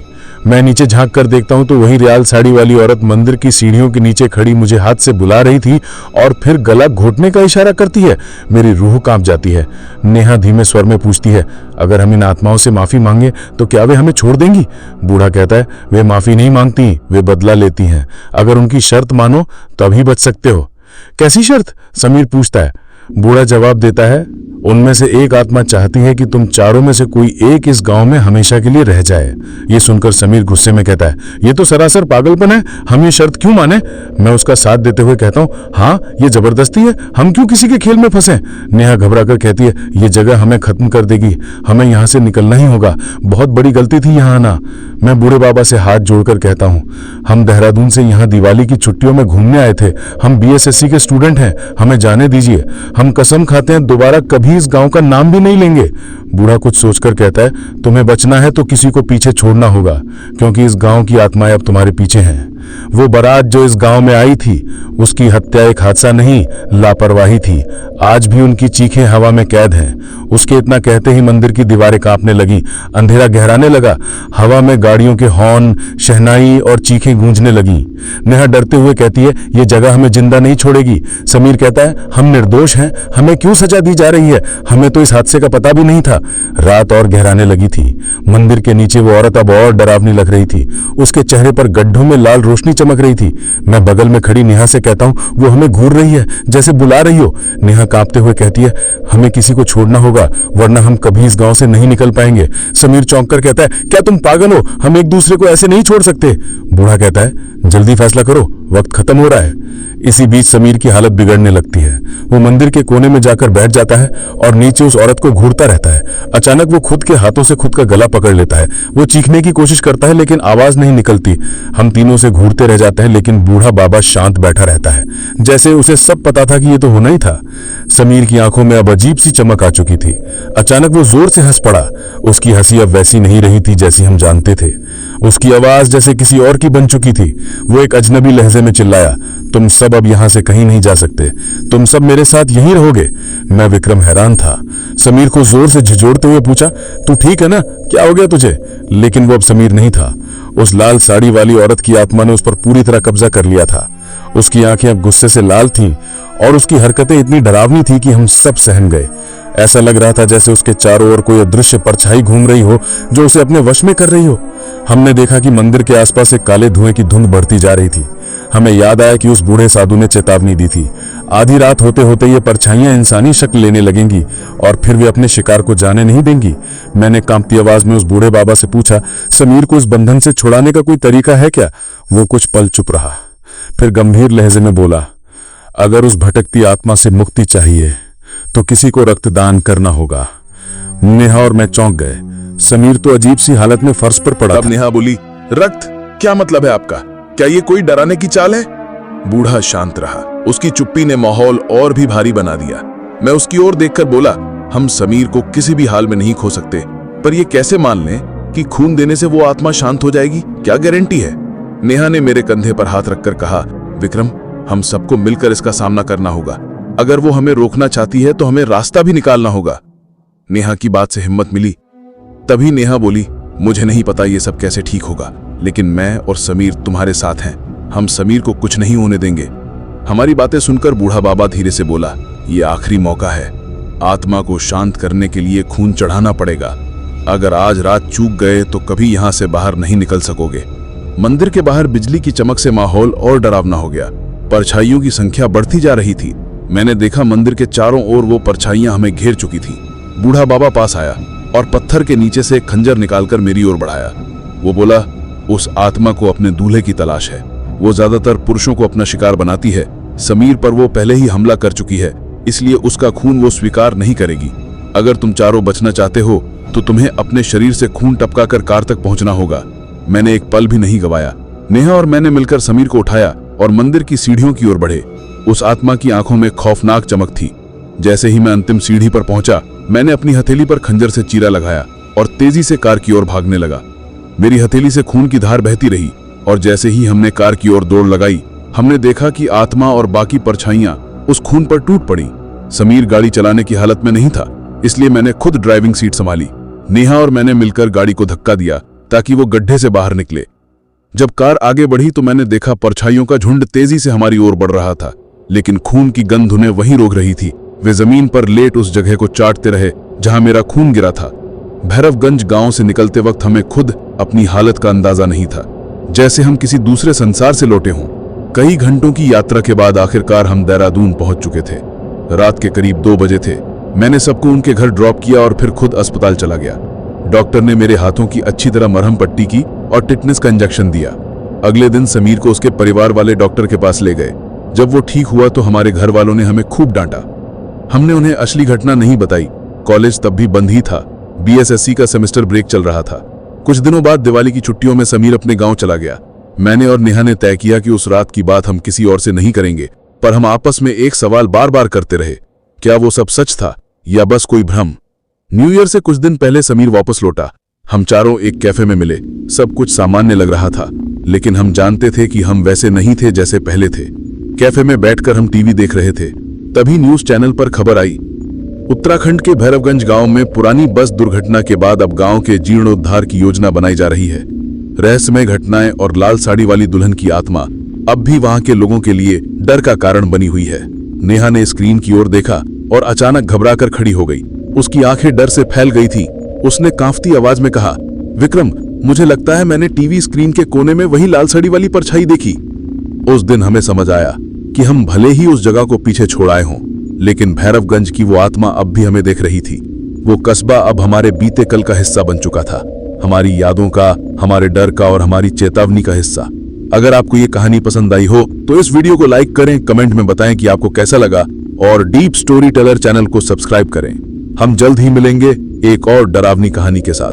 मैं नीचे झांक कर देखता हूं तो वही रियाल साड़ी वाली औरत मंदिर की सीढ़ियों के नीचे खड़ी मुझे हाथ से बुला रही थी और फिर गला घोटने का इशारा करती है। मेरी रूह कांप जाती है। नेहा धीमे स्वर में पूछती है, अगर हम इन आत्माओं से माफी मांगे तो क्या वे हमें छोड़ देंगी? बूढ़ा कहता है, वे माफी नहीं मांगती, वे बदला लेती हैं। अगर उनकी शर्त मानो तभी बच सकते हो। कैसी शर्त? समीर पूछता है। बूढ़ा जवाब देता है, उनमें से एक आत्मा चाहती है कि तुम चारों में से कोई एक इस गांव में हमेशा के लिए रह जाए। ये सुनकर समीर गुस्से में कहता है, ये तो सरासर पागलपन है, हम ये शर्त क्यों माने? मैं उसका साथ देते हुए कहता हूँ, हाँ ये जबरदस्ती है, हम क्यों किसी के खेल में फंसे? नेहा घबरा कर कहती है, ये जगह हमें खत्म कर देगी, हमें यहाँ से निकलना ही होगा, बहुत बड़ी गलती थी यहाँ आना। मैं बूढ़े बाबा से हाथ जोड़कर कहता हूँ, हम देहरादून से यहाँ दिवाली की छुट्टियों में घूमने आए थे, हम BSSC के स्टूडेंट हैं, हमें जाने दीजिए। हम कसम खाते हैं दोबारा कभी इस गांव का नाम भी नहीं लेंगे। बूढ़ा कुछ सोचकर कहता है, तुम्हें बचना है तो किसी को पीछे छोड़ना होगा, क्योंकि इस गांव की आत्माएं अब तुम्हारे पीछे हैं। वो बारात जो इस गांव में आई थी, उसकी हत्या एक हादसा नहीं, लापरवाही थी। आज भी उनकी चीखें हवा में कैद हैं। उसके इतना कहते ही मंदिर की दीवारें कांपने लगी, अंधेरा गहराने लगा, हवा में गाड़ियों के हॉर्न, शहनाई और चीखें गूंजने लगी। नेहा डरते हुए कहती है, ये जगह हमें जिंदा नहीं छोड़ेगी। समीर कहता है, हम निर्दोष हैं, हमें क्यों सजा दी जा रही है? हमें तो इस हादसे का पता भी नहीं था। रात और गहराने लगी थी। मंदिर के नीचे वो औरत अब और डरावनी लग रही थी। उसके चेहरे पर गड्ढों में लाल रोशनी चमक रही थी। मैं बगल में खड़ी नेहा से कहता हूं, वो हमें घूर रही है, जैसे बुला रही हो। नेहा कांपते हुए कहती है, हमें किसी को छोड़ना होगा, वरना हम कभी इस गांव से नहीं निकल पाएंगे। समीर चौंक कर कहता है, क्या तुम पागल हो? हम एक दूसरे को ऐसे नहीं छोड़ सकते। बूढ़ा कहता है, जल्दी फैसला करो, वक्त खत्म हो रहा है। इसी बीच समीर की हालत बिगड़ने लगती है। वो मंदिर के कोने में जाकर बैठ जाता है और नीचे उस औरत को घूरता रहता है। अचानक वो खुद के हाथों से खुद का गला पकड़ लेता है। वो चीखने की कोशिश करता है, लेकिन आवाज नहीं निकलती। हम तीनों से घूरते रह जाते हैं, लेकिन बूढ़ा बाबा शांत बैठा रहता है, जैसे उसे सब पता था कि ये तो होना ही था। समीर की आंखों में अब अजीब सी चमक आ चुकी थी। अचानक वो जोर से हंस पड़ा। उसकी हंसी अब वैसी नहीं रही थी जैसी हम जानते थे। उसकी आवाज जैसे किसी और की बन चुकी थी। वो एक अजनबी लहजे में चिल्लाया, तुम सब अब यहां से कहीं नहीं जा सकते, तुम सब मेरे साथ यहीं रहोगे। मैं विक्रम हैरान था। समीर को जोर से झिझोड़ते हुए पूछा, तू ठीक है ना? क्या हो गया तुझे? लेकिन वो अब समीर नहीं था। उस लाल साड़ी वाली औरत की आत्मा ने उस पर पूरी तरह कब्जा कर लिया था। उसकी आंखें अब गुस्से से लाल थीं और उसकी हरकतें इतनी डरावनी थी कि हम सब सहम गए। ऐसा लग रहा था जैसे उसके चारों ओर कोई अदृश्य परछाई घूम रही हो जो उसे अपने वश में कर रही हो। हमने देखा कि मंदिर के आसपास एक काले धुएं की धुंध बढ़ती जा रही थी। हमें याद आया कि उस बूढ़े साधु ने चेतावनी दी थी, आधी रात होते होते ये परछाइयां इंसानी शक्ल लेने लगेंगी और फिर वे अपने शिकार को जाने नहीं देंगी। मैंने कांपती आवाज में उस बूढ़े बाबा से पूछा, समीर को इस बंधन से छुड़ाने का कोई तरीका है क्या? वो कुछ पल चुप रहा, फिर गंभीर लहजे में बोला, अगर उस भटकती आत्मा से मुक्ति चाहिए तो किसी को रक्तदान करना होगा। नेहा और मैं चौंक गए। समीर तो अजीब सी हालत में फर्श पर पड़ा तब था। नेहा बोली, रक्त? क्या मतलब है आपका? क्या ये कोई डराने की चाल है? बूढ़ा शांत रहा। उसकी चुप्पी ने माहौल और भी भारी बना दिया। मैं उसकी ओर देखकर बोला, हम समीर को किसी भी हाल में नहीं खो सकते, पर ये कैसे मान लें कि खून देने से वो आत्मा शांत हो जाएगी? क्या गारंटी है? नेहा ने मेरे कंधे पर हाथ रखकर कहा, विक्रम, हम सबको मिलकर इसका सामना करना होगा। अगर वो हमें रोकना चाहती है तो हमें रास्ता भी निकालना होगा। नेहा की बात से हिम्मत मिली। तभी नेहा बोली, मुझे नहीं पता ये सब कैसे ठीक होगा, लेकिन मैं और समीर तुम्हारे साथ हैं। हम समीर को कुछ नहीं होने देंगे। हमारी बातें सुनकर बूढ़ा बाबा धीरे से बोला, ये आखिरी मौका है। आत्मा को शांत करने के लिए खून चढ़ाना पड़ेगा। अगर आज रात चूक गए तो कभी यहां से बाहर नहीं निकल सकोगे। मंदिर के बाहर बिजली की चमक से माहौल और डरावना हो गया। परछाइयों की संख्या बढ़ती जा रही थी। मैंने देखा मंदिर के चारों ओर वो परछाइयां हमें घेर चुकी थीं। बूढ़ा बाबा पास आया और पत्थर के नीचे से एक खंजर निकालकर मेरी ओर बढ़ाया। वो बोला, उस आत्मा को अपने दूल्हे की तलाश है। वो ज्यादातर पुरुषों को अपना शिकार बनाती है। समीर पर वो पहले ही हमला कर चुकी है, इसलिए उसका खून वो स्वीकार नहीं करेगी। अगर तुम चारों बचना चाहते हो तो तुम्हें अपने शरीर से खून टपकाकर कार तक पहुंचना होगा। मैंने एक पल भी नहीं गवाया। नेहा और मैंने मिलकर समीर को उठाया और मंदिर की सीढ़ियों की ओर बढ़े। उस आत्मा की आंखों में खौफनाक चमक थी। जैसे ही मैं अंतिम सीढ़ी पर पहुंचा, मैंने अपनी हथेली पर खंजर से चीरा लगाया और तेजी से कार की ओर भागने लगा। मेरी हथेली से खून की धार बहती रही और जैसे ही हमने कार की ओर दौड़ लगाई, हमने देखा कि आत्मा और बाकी परछाइयां उस खून पर टूट पड़ी। समीर गाड़ी चलाने की हालत में नहीं था, इसलिए मैंने खुद ड्राइविंग सीट संभाली। नेहा और मैंने मिलकर गाड़ी को धक्का दिया ताकि वो गड्ढे से बाहर निकले। जब कार आगे बढ़ी तो मैंने देखा परछाइयों का झुंड तेजी से हमारी ओर बढ़ रहा था, लेकिन खून की गंध उन्हें वहीं रोक रही थी। वे जमीन पर लेट उस जगह को चाटते रहे जहां मेरा खून गिरा था। भैरवगंज गांव से निकलते वक्त हमें खुद अपनी हालत का अंदाजा नहीं था, जैसे हम किसी दूसरे संसार से लौटे हों। कई घंटों की यात्रा के बाद आखिरकार हम देहरादून पहुंच चुके थे। रात के करीब 2 बजे थे। मैंने सबको उनके घर ड्रॉप किया और फिर खुद अस्पताल चला गया। डॉक्टर ने मेरे हाथों की अच्छी तरह मरहम पट्टी की और टिटनेस का इंजेक्शन दिया। अगले दिन समीर को उसके परिवार वाले डॉक्टर के पास ले गए। जब वो ठीक हुआ तो हमारे घर वालों ने हमें खूब डांटा। हमने उन्हें असली घटना नहीं बताई। कॉलेज तब भी बंद ही था। बीएसएससी का सेमेस्टर ब्रेक चल रहा था। कुछ दिनों बाद दिवाली की छुट्टियों में समीर अपने गांव चला गया। मैंने और नेहा ने तय किया कि उस रात की बात हम किसी और से नहीं करेंगे, पर हम आपस में एक सवाल बार बार करते रहे, क्या वो सब सच था या बस कोई भ्रम? न्यू ईयर से कुछ दिन पहले समीर वापस लौटा। हम चारों एक कैफे में मिले। सब कुछ सामान्य लग रहा था, लेकिन हम जानते थे कि हम वैसे नहीं थे जैसे पहले थे। कैफे में बैठकर हम टीवी देख रहे थे। तभी न्यूज चैनल पर खबर आई, उत्तराखंड के भैरवगंज गांव में पुरानी बस दुर्घटना के बाद अब गांव के जीर्णोद्धार की योजना बनाई जा रही है। रहस्यमय घटनाएं और लाल साड़ी वाली दुल्हन की आत्मा अब भी वहां के लोगों के लिए डर का कारण बनी हुई है। नेहा ने स्क्रीन की ओर देखा और अचानक घबराकर खड़ी हो गई। उसकी आंखें डर से फैल गई थी। उसने कांपती आवाज में कहा, विक्रम, मुझे लगता है मैंने टीवी स्क्रीन के कोने में वही लाल साड़ी वाली परछाई देखी। उस दिन हमें समझ आया कि हम भले ही उस जगह को पीछे छोड़ आए हों, लेकिन भैरवगंज की वो आत्मा अब भी हमें देख रही थी। वो कस्बा अब हमारे बीते कल का हिस्सा बन चुका था, हमारी यादों का, हमारे डर का और हमारी चेतावनी का हिस्सा। अगर आपको ये कहानी पसंद आई हो तो इस वीडियो को लाइक करें, कमेंट में बताएं कि आपको कैसा लगा और डीप स्टोरी टेलर चैनल को सब्सक्राइब करें। हम जल्द ही मिलेंगे एक और डरावनी कहानी के साथ।